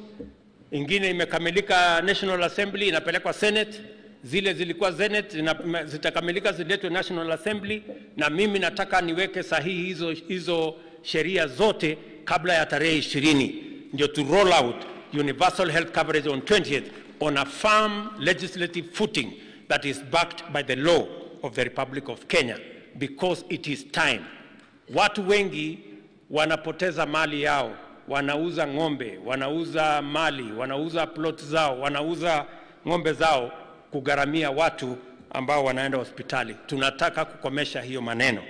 ingine imekamilika National Assembly, inapelekwa Senate. Zile zilikuwa Senate zitakamilika ziletwe National Assembly, na mimi nataka niweke sahihi hizo sheria zote kabla ya tarehe 20, ndio to roll out universal health coverage on 20th on a firm legislative footing that is backed by the law of the Republic of Kenya, because it is time. Watu wengi wanapoteza mali yao, wanauza ng'ombe, wanauza mali, wanauza plot zao, wanauza ng'ombe zao kugharamia watu ambao wanaenda hospitali. Tunataka kukomesha hiyo maneno.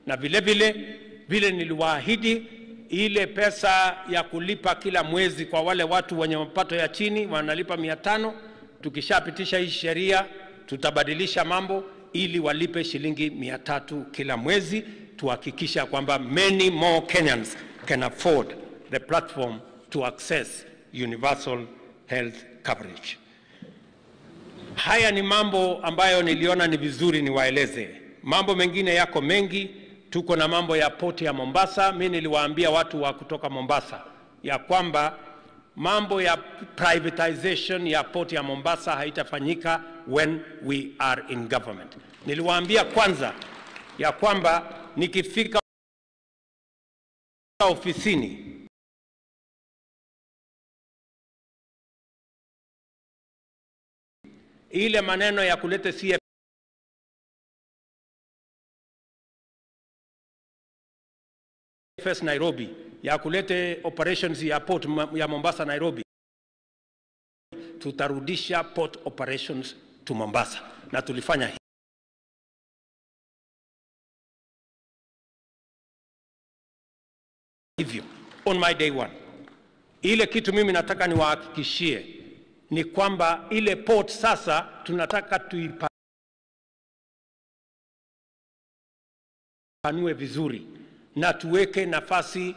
Na vile niliwaahidi, ile pesa ya kulipa kila mwezi kwa wale watu wenye mapato ya chini wanalipa 500, tukishapitisha hii sheria tutabadilisha mambo ili walipe shilingi 300 kila mwezi. Tuhakikisha kwamba many more Kenyans can afford the platform to access universal health coverage. Haya ni mambo ambayo niliona ni vizuri niwaeleze. Mambo mengine yako mengi. Tuko na mambo ya port ya Mombasa. Mimi niliwaambia watu wa kutoka Mombasa ya kwamba mambo ya privatization ya port ya Mombasa haitafanyika when we are in government. Niliwaambia kwanza ya kwamba nikifika ofisini ile maneno ya kuleta CFS Nairobi, ya kulete operations ya port ya Mombasa Nairobi, tutarudisha port operations to Mombasa, na tulifanya hivyo on my day 1. Ile kitu mimi nataka niwahakikishie ni kwamba ile port sasa tunataka tuipanue vizuri na tuweke nafasi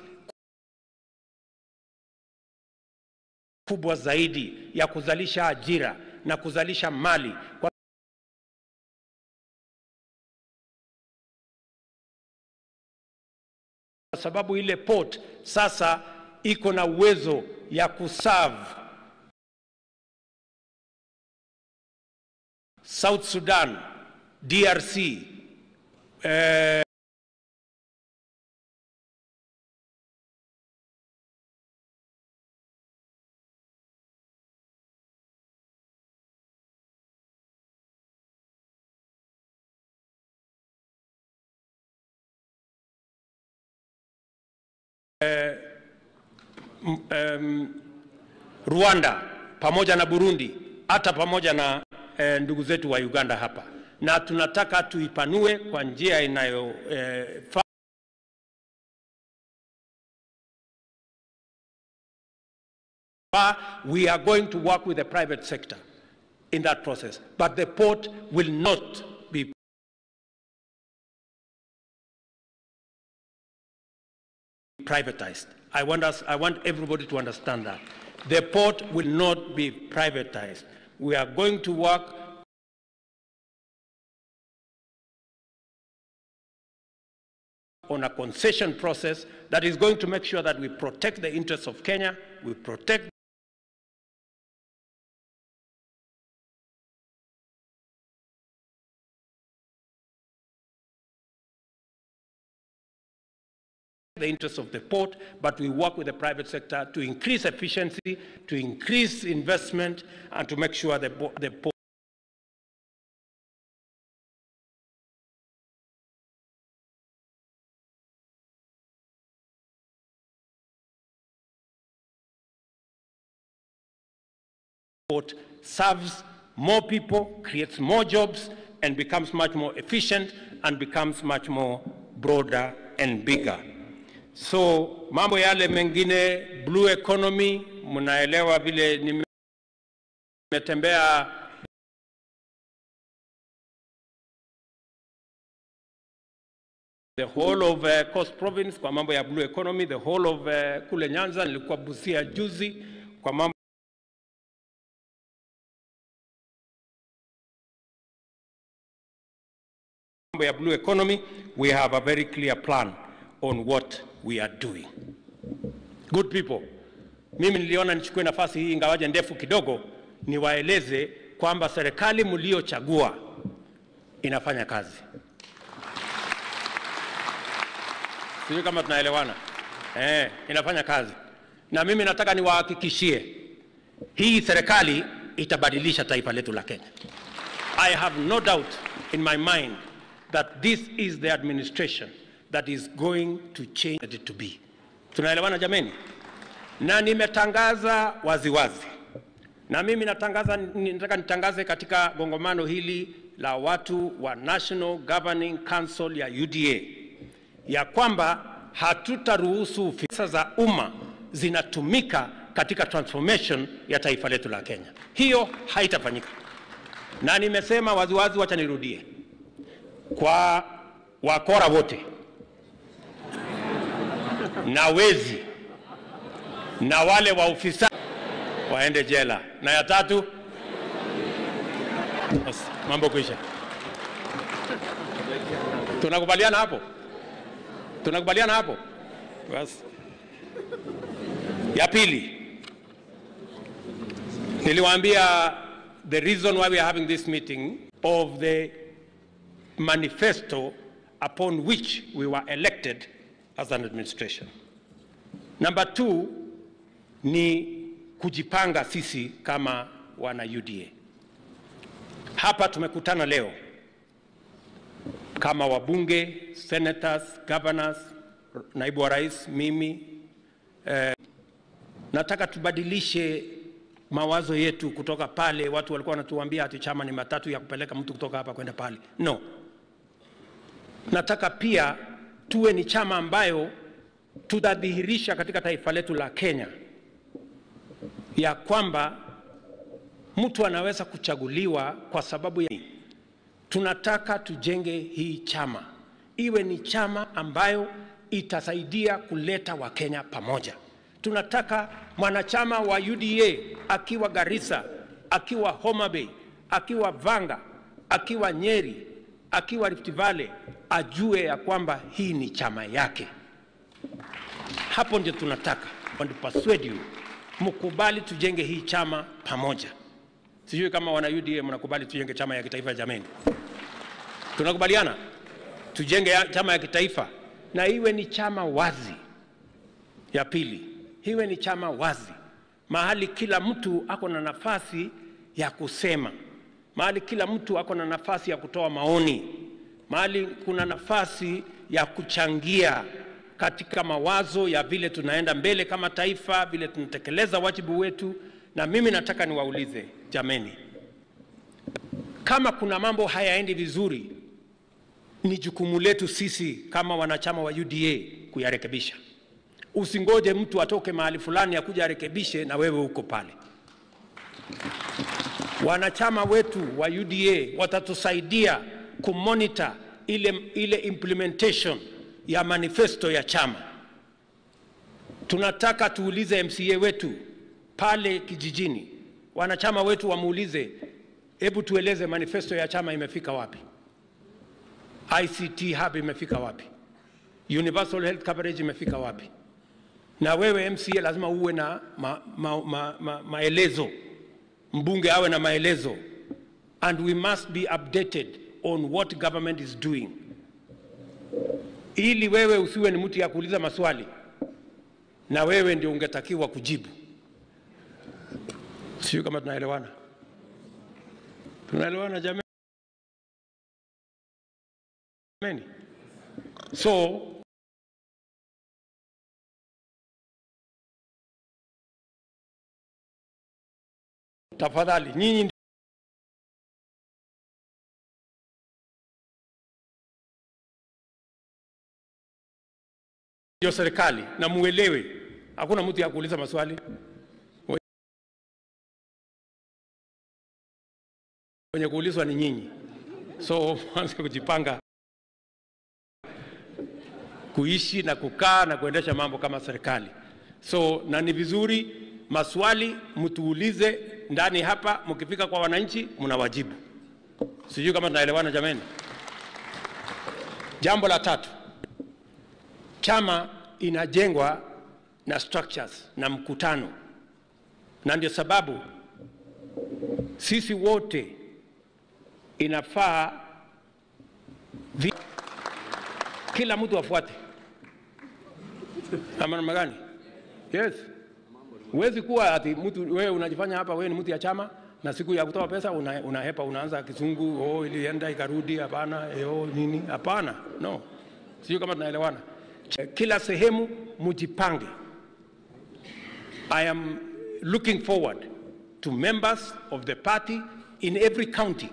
kubwa zaidi ya kuzalisha ajira na kuzalisha mali, kwa sababu ile port sasa iko na uwezo ya kuserve South Sudan, DRC, Rwanda pamoja na Burundi, hata pamoja na ndugu zetu wa Uganda hapa, na tunataka tuipanue kwa njia inayofaa. We are going to work with the private sector in that process, but the port will not be privatized. I want everybody to understand that. The port will not be privatized. We are going to work on a concession process that is going to make sure that we protect the interests of Kenya, we protect the interests of the port, but we work with the private sector to increase efficiency, to increase investment, and to make sure the port serves more people, creates more jobs, and becomes much more efficient and becomes much more broader and bigger. So mambo yale mengine, blue economy, mnaelewa vile nimetembea the whole of Coast Province kwa mambo ya blue economy, the whole of kule Nyanza, nilikuwa Busia juzi kwa mambo ya blue economy. We have a very clear plan on what we are doing. Good people, mimi niliona nichukue nafasi hii ingawaje ndefu kidogo niwaeleze kwamba serikali mliochagua inafanya kazi. Sio kama tunaelewana? Inafanya kazi. Na mimi nataka niwahakikishie hii serikali itabadilisha taifa letu la Kenya. I have no doubt in my mind that this is the administration that is going to change it to be. Tunaelewana jameni? Na nimetangaza waziwazi. Na mimi nataka nitangaze katika gongomano hili la watu wa National Governing Council ya UDA ya kwamba hatutaruhusu fedha za umma zinatumika katika transformation ya taifa letu la Kenya. Hiyo haitafanyika. Na nimesema waziwazi, wacha nirudie. Kwa wakora wote na wezi na wale wa ufisadi waende jela. Na ya tatu, mambo kuisha. Tunakubaliana hapo? Tunakubaliana hapo? Bas. Ya pili, niliwaambia the reason why we are having this meeting of the manifesto upon which we were elected as an administration. Number 2 ni kujipanga sisi kama wana UDA. Hapa tumekutana leo kama wabunge, senators, governors, naibu wa rais, mimi. Nataka tubadilishe mawazo yetu kutoka pale watu walikuwa wanatuambia ati chama ni matatu ya kupeleka mtu kutoka hapa kwenda pale. No. Nataka pia tuwe ni chama ambayo tutadhihirisha katika taifa letu la Kenya ya kwamba mtu anaweza kuchaguliwa kwa sababu ya. Tunataka tujenge hii chama iwe ni chama ambayo itasaidia kuleta Wakenya pamoja. Tunataka mwanachama wa UDA akiwa Garissa, akiwa Homa Bay, akiwa Vanga, akiwa Nyeri, akiwa Rift Valley ajue ya kwamba hii ni chama yake. Hapo ndio tunataka. And persuade you, mkubali tujenge hii chama pamoja. Sijui kama wana UDA mnakubali tujenge chama ya kitaifa jameni. Tunakubaliana? Tujenge chama ya kitaifa na iwe ni chama wazi. Ya pili, iwe ni chama wazi. Mahali kila mtu ako na nafasi ya kusema. Mahali kila mtu ako na nafasi ya kutoa maoni. Mahali kuna nafasi ya kuchangia katika mawazo ya vile tunaenda mbele kama taifa, vile tunatekeleza wajibu wetu. Na mimi nataka niwaulize jameni, kama kuna mambo hayaendi vizuri, ni jukumu letu sisi kama wanachama wa UDA kuyarekebisha. Usingoje mtu atoke mahali fulani akuja arekebishe na wewe uko pale. Wanachama wetu wa UDA watatusaidia kumonitor ile implementation ya manifesto ya chama. Tunataka tuulize MCA wetu pale kijijini, wanachama wetu wamuulize, hebu tueleze manifesto ya chama imefika wapi? ICT hub imefika wapi? Universal health coverage imefika wapi? Na wewe MCA lazima uwe na maelezo. Mbunge awe na maelezo. And we must be updated on what government is doing. Ili wewe usiwe ni mtu ya kuuliza maswali na wewe ndio ungetakiwa kujibu. Sio kama tunaelewana? Tunaelewana jamani? So tafadhali nyinyi ndio serikali na muelewe, hakuna mtu ya kuuliza maswali. Wenye kuulizwa ni nyinyi. So mwanze kujipanga kuishi na kukaa na kuendesha mambo kama serikali. So na ni vizuri maswali mtuulize ndani hapa, mkifika kwa wananchi mnawajibu. Sijui kama tunaelewana jameni. Jambo la tatu, chama inajengwa na structures na mkutano, na ndio sababu sisi wote inafaa kila mtu afuate. Ama namna gani? Yes. Huwezi kuwa ati mtu wewe unajifanya hapa wewe ni mtu ya chama na siku ya kutoa pesa unahepa unaanza kizungu, ilienda ikarudi, hapana, nini? Hapana. No. Sio kama tunaelewana. Kila sehemu mujipange. I am looking forward to members of the party in every county.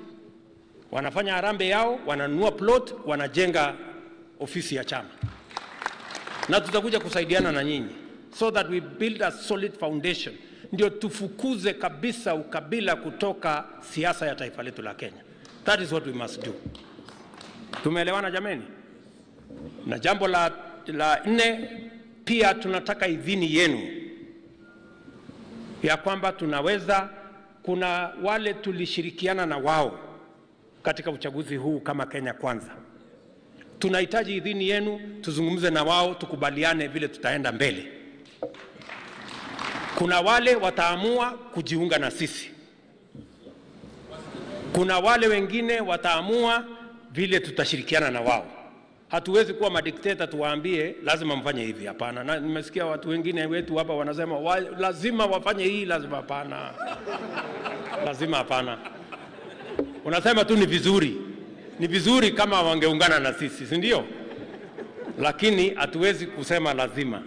Wanafanya harambee yao, wananunua plot, wanajenga ofisi ya chama. Na tutakuja kusaidiana na nyinyi so that we build a solid foundation. Ndio tufukuze kabisa ukabila kutoka siasa ya taifa letu la Kenya. That is what we must do. Tumeelewana jameni? Na jambo la 4, pia tunataka idhini yenu ya kwamba tunaweza, kuna wale tulishirikiana na wao katika uchaguzi huu kama Kenya Kwanza. Tunahitaji idhini yenu, tuzungumze na wao, tukubaliane vile tutaenda mbele. Kuna wale wataamua kujiunga na sisi. Kuna wale wengine wataamua vile tutashirikiana na wao. Hatuwezi kuwa madikteta tuwaambie lazima mfanye hivi, hapana. Na nimesikia watu wengine wetu hapa wanasema lazima wafanye hii, lazima, hapana. Lazima, hapana. Unasema tu ni vizuri. Ni vizuri kama wangeungana na sisi, si ndio? Lakini hatuwezi kusema lazima.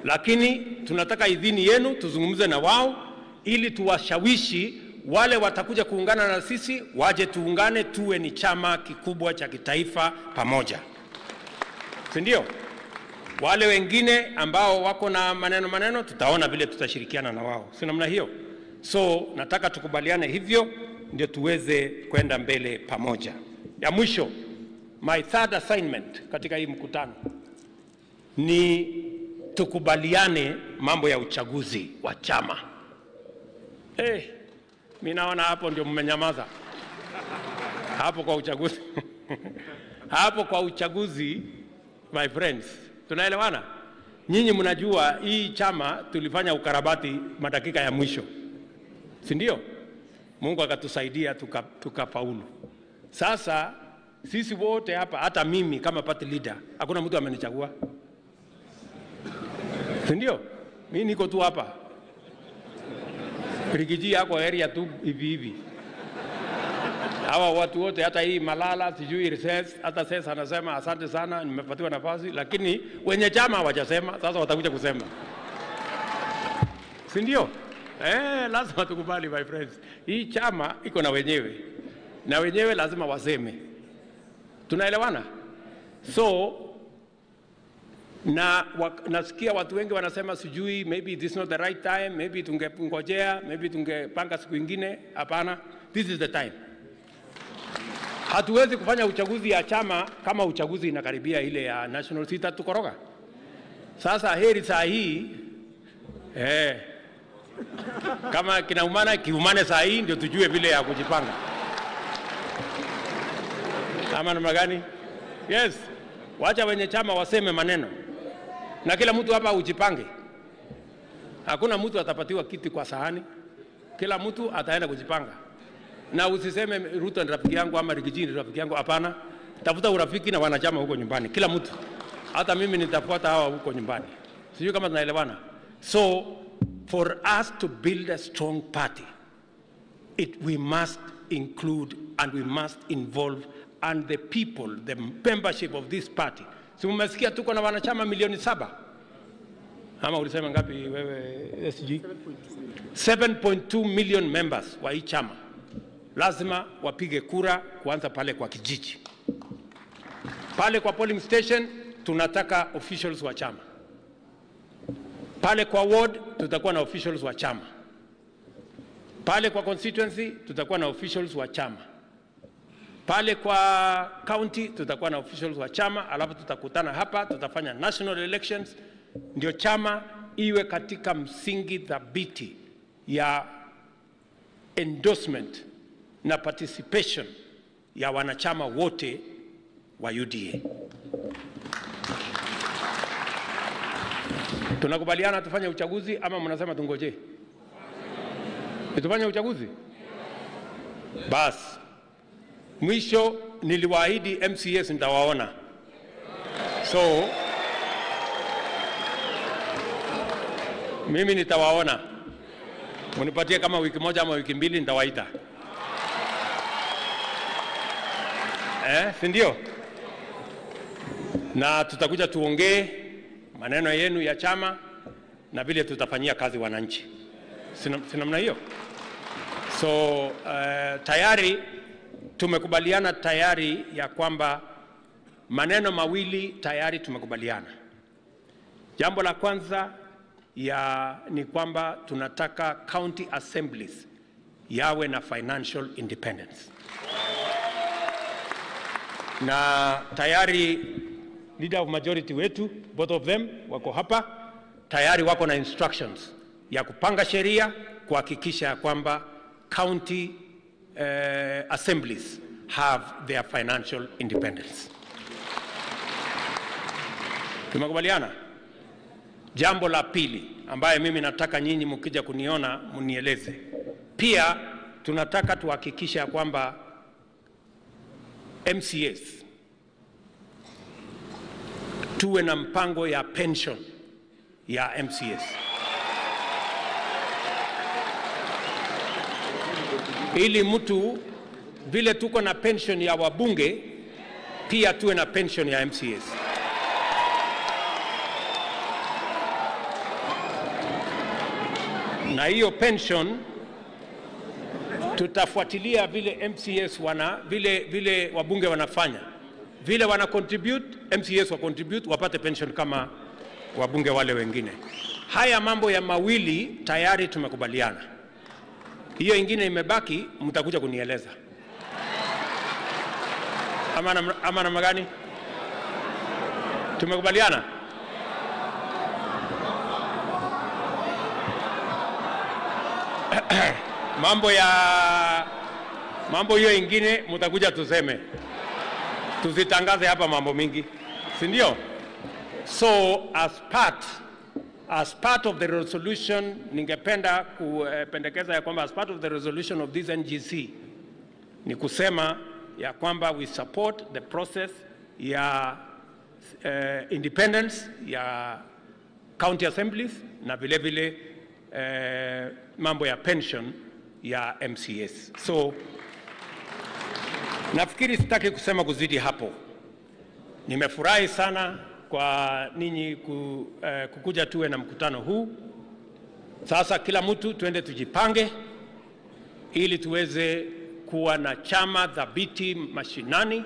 Lakini tunataka idhini yenu, tuzungumze na wao ili tuwashawishi wale watakuja kuungana na sisi, waje tuungane, tuwe ni chama kikubwa cha kitaifa pamoja. Si ndio? Wale wengine ambao wako na maneno tutaona vile tutashirikiana na wao. Si namna hiyo? So nataka tukubaliane hivyo ndio tuweze kwenda mbele pamoja. Ya mwisho, my third assignment katika hii mkutano ni tukubaliane mambo ya uchaguzi wa chama. Mimi naona hapo ndio mmenyamaza. Hapo kwa uchaguzi. Hapo kwa uchaguzi, my friends, tunaelewana? Nyinyi mnajua hii chama tulifanya ukarabati madakika ya mwisho. Si ndio? Mungu akatusaidia tukafaulu. Sasa sisi wote hapa, hata mimi kama party leader, hakuna mtu amenichagua. Si ndio? Mimi niko tu hapa. Kirigiji yako area tu hivi. Hawa watu wote, hata hii Malala, sijui research, hata sasa anasema asante sana nimepatiwa nafasi, lakini wenye chama hawajasema, sasa watakuja kusema. Si ndio? Lazima tukubali, my friends. Hii chama iko na wenyewe. Na wenyewe lazima waseme. Tunaelewana? So nasikia watu wengi wanasema sijui maybe this is not the right time, maybe tungengojea, maybe tungepanga siku nyingine. Hapana, this is the time. Hatuwezi kufanya uchaguzi ya chama kama uchaguzi inakaribia ile ya national, sita tukoroga. Sasa heri saa hii kama kiumane saa hii ndio tujue vile ya kujipanga. Ama namna gani? Yes. Wacha wenye chama waseme maneno. Na kila mtu hapa ujipange. Hakuna mtu atapatiwa kiti kwa sahani. Kila mtu ataenda kujipanga. Na usiseme Ruto ni rafiki yangu ama Rigiji ni rafiki yangu, hapana. Tafuta urafiki na wanachama huko nyumbani. Kila mtu. Hata mimi nitafuata hawa huko nyumbani. Sijui kama tunaelewana. So for us to build a strong party, we must include and we must involve and the people, the membership of this party. Si mmesikia tuko na wanachama milioni 7? Ama ulisema ngapi wewe SG? 7.2 million members wa hii chama lazima wapige kura kuanza pale kwa kijiji. Pale kwa polling station tunataka officials wa chama. Pale kwa ward tutakuwa na officials wa chama. Pale kwa constituency tutakuwa na officials wa chama. Pale kwa county tutakuwa na officials wa chama, alafu tutakutana hapa, tutafanya national elections, ndio chama iwe katika msingi thabiti ya endorsement na participation ya wanachama wote wa UDA. Tunakubaliana tufanye uchaguzi ama mnasema tungoje? Tufanye uchaguzi? Bas. Mwisho niliwaahidi MCS nitawaona. So mimi nitawaona. Unipatie kama wiki moja ama wiki mbili nitawaita. Si ndio? Na tutakuja tuongee maneno yenu ya chama na vile tutafanyia kazi wananchi. Si namna hiyo? So tayari tumekubaliana tayari ya kwamba maneno mawili tayari tumekubaliana. Jambo la kwanza ni kwamba tunataka county assemblies yawe na financial independence. Na tayari leader of majority wetu, both of them wako hapa, tayari wako na instructions ya kupanga sheria kuhakikisha kwamba county assemblies have their financial independence. Tumekubaliana? Jambo la pili ambaye mimi nataka nyinyi mkija kuniona mnieleze. Pia tunataka tuhakikisha kwamba MCS tuwe na mpango ya pension ya MCS. Ili mtu vile tuko na pension ya wabunge pia tuwe na pension ya MCS. Na hiyo pension tutafuatilia vile MCS vile wabunge wanafanya. Vile wana contribute, MCS wa contribute wapate pension kama wabunge wale wengine. Haya mambo ya mawili tayari tumekubaliana. Hiyo ingine imebaki, mtakuja kunieleza. Ama namna gani? Tumekubaliana? Mambo hiyo ingine mtakuja tuseme. Tusitangaze hapa mambo mingi. Si ndio? So as part of the resolution, ningependa kupendekeza ya kwamba as part of the resolution of this NGC ni kusema ya kwamba we support the process ya independence ya county assemblies na vile vile mambo ya pension ya MCS. So nafikiri sitaki kusema kuzidi hapo. Nimefurahi sana kwa ninyi kukuja tuwe na mkutano huu. Sasa kila mtu tuende tujipange ili tuweze kuwa na chama dhabiti mashinani,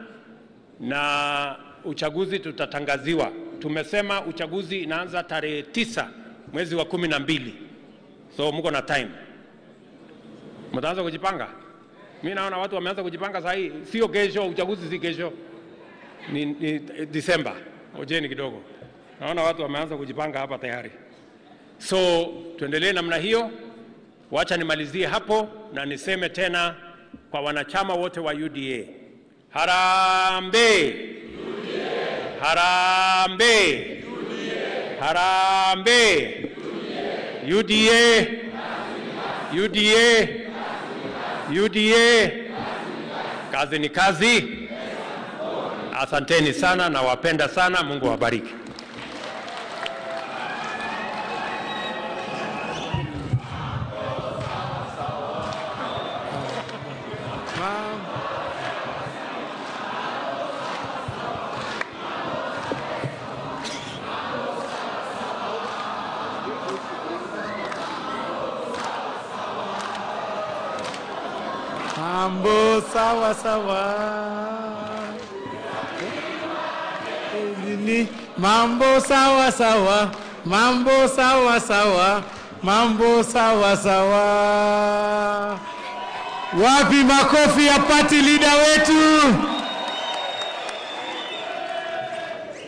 na uchaguzi tutatangaziwa. Tumesema uchaguzi inaanza tarehe 9 mwezi wa 12. So mko na time. Mtaanza kujipanga? Mimi naona watu wameanza kujipanga sasa hii. Sio kesho, uchaguzi si kesho. Ni December. Ojeni kidogo. Naona watu wameanza kujipanga hapa tayari. So tuendelee namna hiyo. Wacha nimalizie hapo na niseme tena kwa wanachama wote wa UDA. Harambee! Harambee! Harambee! UDA! UDA! UDA! Kazi ni kazi. Asanteni sana na wapenda sana. Mungu awabariki. mambo sawa sawa. Mambo sawa sawa, mambo sawa sawa, mambo sawa sawa. Wapi makofi ya party leader wetu?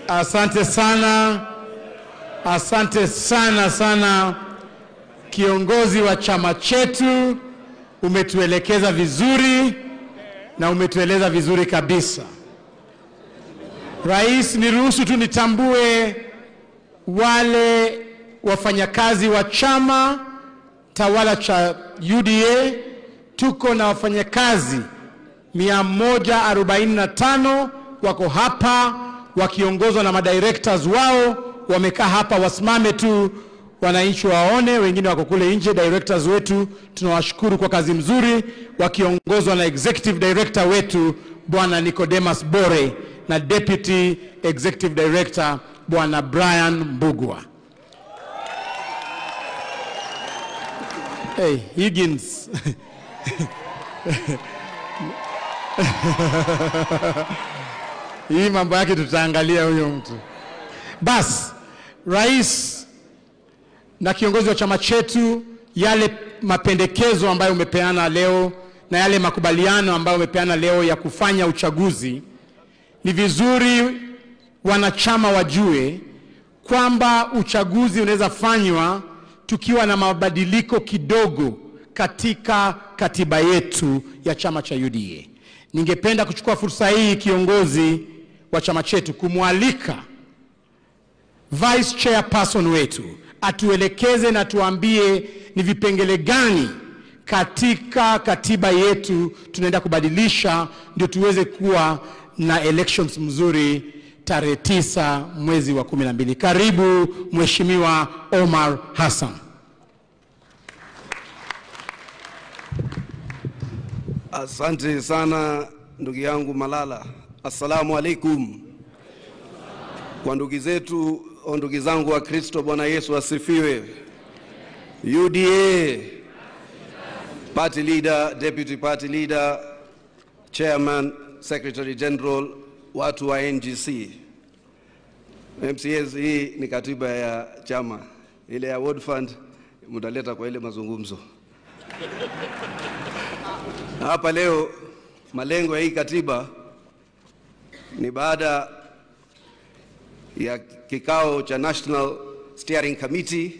Asante sana. Asante sana sana kiongozi wa chama chetu, umetuelekeza vizuri na umetueleza vizuri kabisa. Rais, niruhusu tu nitambue wale wafanyakazi wa chama tawala cha UDA. Tuko na wafanyakazi 145 wako hapa wakiongozwa na madirectors wao. Wamekaa hapa, wasimame tu wananchi waone, wengine wako kule nje. Directors wetu tunawashukuru kwa kazi mzuri, wakiongozwa na executive director wetu Bwana Nicodemus Bore na deputy executive director Bwana Brian Mbugua. Hey, Higgins. Hii mambo yake tutaangalia huyo mtu. Bas, rais na kiongozi wa chama chetu, yale mapendekezo ambayo umepeana leo na yale makubaliano ambayo umepeana leo ya kufanya uchaguzi, ni vizuri wanachama wajue kwamba uchaguzi unaweza fanywa tukiwa na mabadiliko kidogo katika katiba yetu ya chama cha UDA. Ningependa kuchukua fursa hii, kiongozi wa chama chetu, kumwalika vice chairperson wetu atuelekeze na tuambie ni vipengele gani katika katiba yetu tunaenda kubadilisha ndio tuweze kuwa na elections mzuri tarehe 9 mwezi wa 12. Karibu Mheshimiwa Omar Hassan. Asante sana ndugu yangu Malala. Assalamu alaikum. Kwa ndugu zetu, ndugu zangu wa Kristo, Bwana Yesu asifiwe. UDA party leader, deputy party leader, chairman, secretary general, watu wa NGC, MCS. Hii ni katiba ya chama. Ile ya ward fund mtaleta kwa ile mazungumzo. Hapa leo malengo ya hii katiba ni baada ya kikao cha National Steering Committee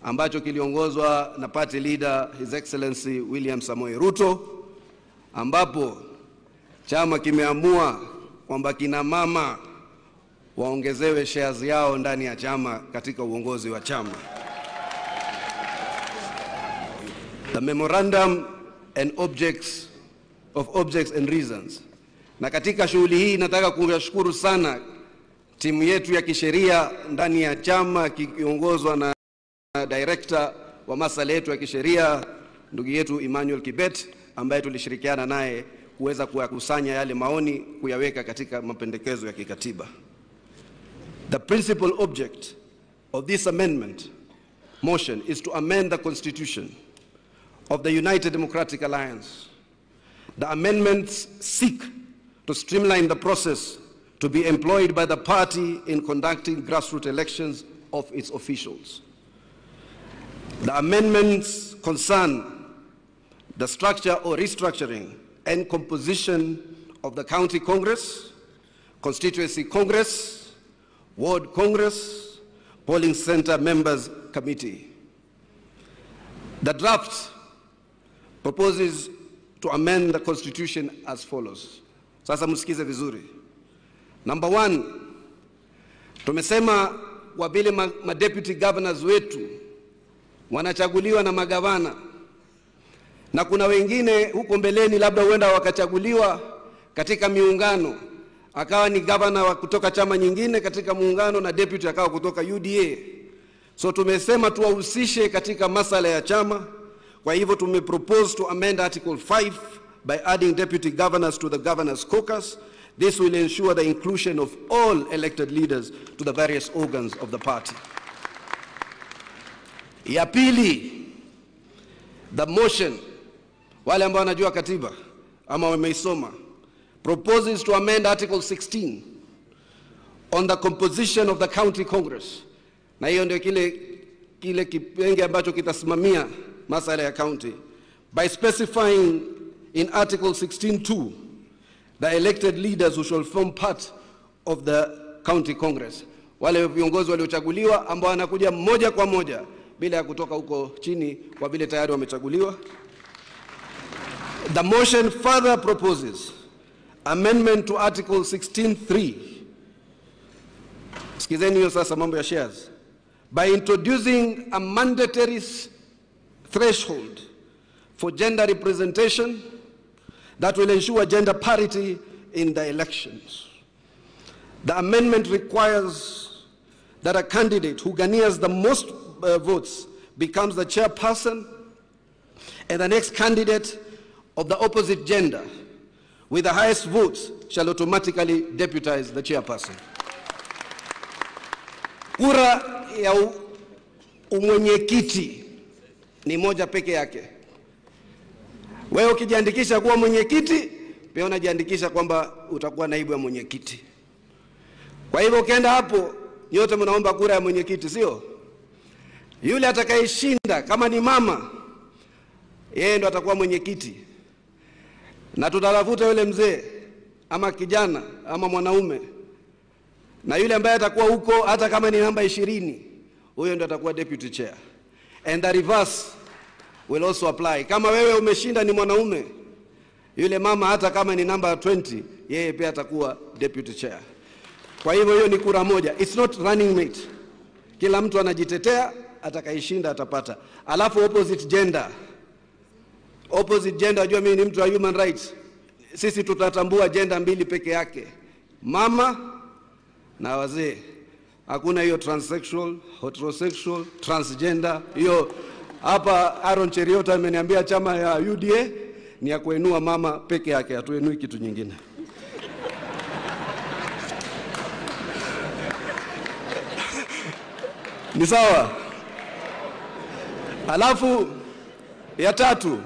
ambacho kiliongozwa na party leader His Excellency William Samoei Ruto, ambapo chama kimeamua kwamba kina mama waongezewe shares yao ndani ya chama katika uongozi wa chama. The memorandum and objects and reasons. Na katika shughuli hii nataka kuwashukuru sana timu yetu ya kisheria ndani ya chama kiongozwa na director wa masuala yetu ya kisheria ndugu yetu Emmanuel Kibet, ambaye tulishirikiana naye kuweza kuyakusanya yale maoni kuyaweka katika mapendekezo ya kikatiba. The principal object of this amendment motion is to amend the constitution of the United Democratic Alliance. The amendments seek to streamline the process to be employed by the party in conducting grassroots elections of its officials. The amendments concern the structure or restructuring and composition of the county congress, constituency congress, ward congress, polling center members committee. The draft proposes to amend the constitution as follows. Sasa msikize vizuri. Number 1, tumesema wabile deputy governors wetu wanachaguliwa na magavana, na kuna wengine huko mbeleni labda huenda wakachaguliwa katika miungano, akawa ni governor wa kutoka chama nyingine katika muungano na deputy akawa kutoka UDA. So tumesema tuwahusishe katika masala ya chama. Kwa hivyo tumepropose to amend Article 5 by adding deputy governors to the governors caucus. This will ensure the inclusion of all elected leaders to the various organs of the party. Ya pili, the motion, wale ambao wanajua katiba, ama wameisoma, proposes to amend Article 16 on the composition of the county congress. Na hiyo ndio kile kipenge ambacho kitasimamia masuala ya county, by specifying in Article 16(2 the elected leaders who shall form part of the county congress, wale viongozi waliochaguliwa ambao wanakuja moja kwa moja bila ya kutoka huko chini kwa vile tayari wamechaguliwa. The motion further proposes amendment to Article 16(3. Sikizeni hiyo sasa mambo ya shares. By introducing a mandatory threshold for gender representation that will ensure gender parity in the elections. The amendment requires that a candidate who garners the most votes becomes the chairperson, and the next candidate of the opposite gender with the highest votes shall automatically deputize the chairperson. Kura ya umwenyekiti ni moja peke yake. Wewe ukijiandikisha kuwa mwenyekiti, pia unajiandikisha kwamba utakuwa naibu ya mwenyekiti. Kwa hivyo ukienda hapo, nyote mnaomba kura ya mwenyekiti, sio? Yule atakayeshinda kama ni mama, yeye ndo atakuwa mwenyekiti. Na tutatafuta yule mzee ama kijana ama mwanaume. Na yule ambaye atakuwa huko hata kama ni namba 20, huyo ndo atakuwa deputy chair. And the reverse will also apply. Kama wewe umeshinda ni mwanaume, yule mama hata kama ni namba 20, yeye pia atakuwa deputy chair. Kwa hivyo hiyo ni kura moja. It's not running mate. Kila mtu anajitetea, atakayeshinda atapata. Alafu opposite gender. Opposite gender, unajua mimi ni mtu wa human rights. Sisi tutatambua gender mbili peke yake. Mama na wazee. Hakuna hiyo transsexual, heterosexual, transgender. Hiyo hapa Aaron Cheriota ameniambia chama ya UDA ni ya kuinua mama peke yake, hatuinui kitu nyingine. Ni sawa? Alafu ya tatu,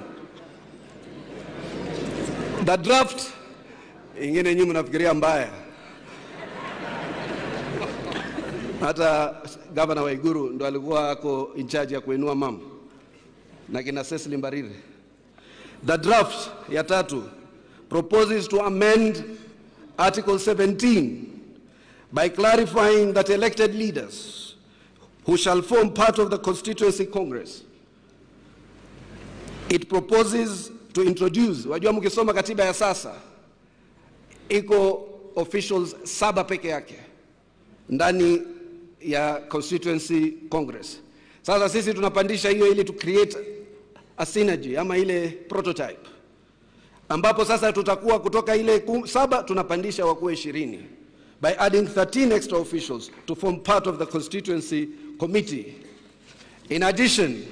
the draft ingine nyinyi mnafikiria mbaya. Hata Governor Waiguru ndo alikuwa ako in charge ya kuinua mama na kina Cecily Mbarire. The draft ya tatu proposes to amend Article 17 by clarifying that elected leaders who shall form part of the Constituency Congress. It proposes to introduce, wajua mkisoma katiba ya sasa, iko officials 7 peke yake ndani ya Constituency Congress. Sasa sisi tunapandisha hiyo ili to create a synergy ama ile prototype, ambapo sasa tutakuwa kutoka ile 7 tunapandisha wakuwe 20 by adding 13 extra officials to form part of the Constituency Committee. In addition,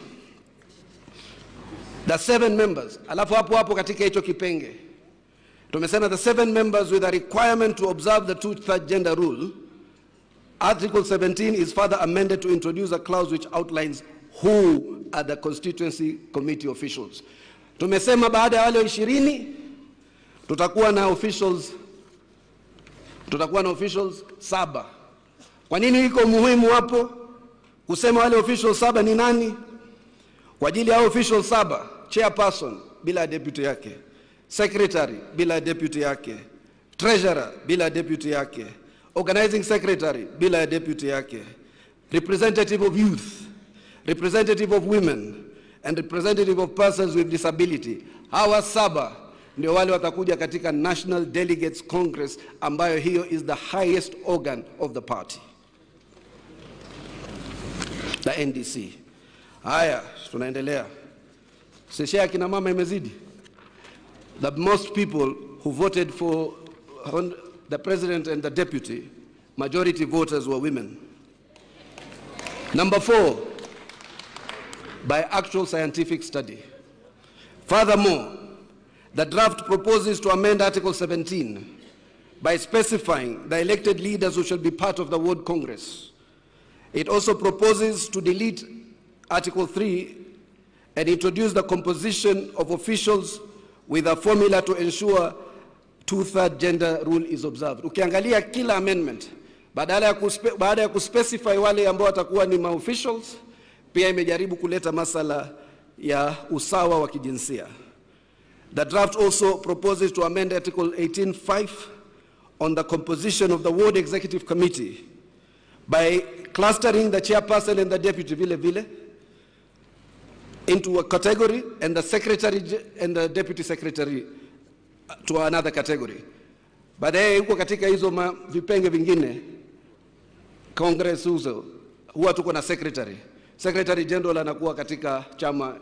the 7 members, alafu hapo katika hicho kipenge tumesema the 7 members with a requirement to observe the 2/3 gender rule. Article 17 is further amended to introduce a clause which outlines who are the Constituency Committee officials. Tumesema baada ya wale 20 tutakuwa na officials 7. Kwa nini iko muhimu hapo kusema wale officials 7 ni nani? Kwa ajili ya officials 7, chairperson bila deputy yake, secretary bila deputy yake, treasurer bila deputy yake, organizing secretary bila deputy yake, representative of youth, representative of women, and representative of persons with disability. Hawa 7 ndio wale watakuja katika National Delegates Congress, ambayo hiyo is the highest organ of the party, the NDC. Haya, tunaendelea. Sisi akina mama imezidi. The most people who voted for the president and the deputy, majority voters were women. Number 4, by actual scientific study. Furthermore, the draft proposes to amend Article 17 by specifying the elected leaders who shall be part of the World Congress. It also proposes to delete Article 3 and introduce the composition of officials with a formula to ensure 2/3 gender rule is observed. Ukiangalia kila amendment, baada ya kuspecify wale ambao watakuwa ni ma-officials, pia imejaribu kuleta masala ya usawa wa kijinsia. The draft also proposes to amend Article 18(5) on the composition of the Ward Executive Committee by clustering the chairperson and the deputy vile into a category, and the secretary and the deputy secretary to another category. Baadaye huko katika hizo vipenge vingine, Congress huwa tuko na Secretary General anakuwa katika chama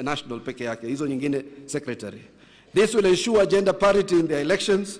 national peke yake, hizo nyingine secretary. This will ensure gender parity in the elections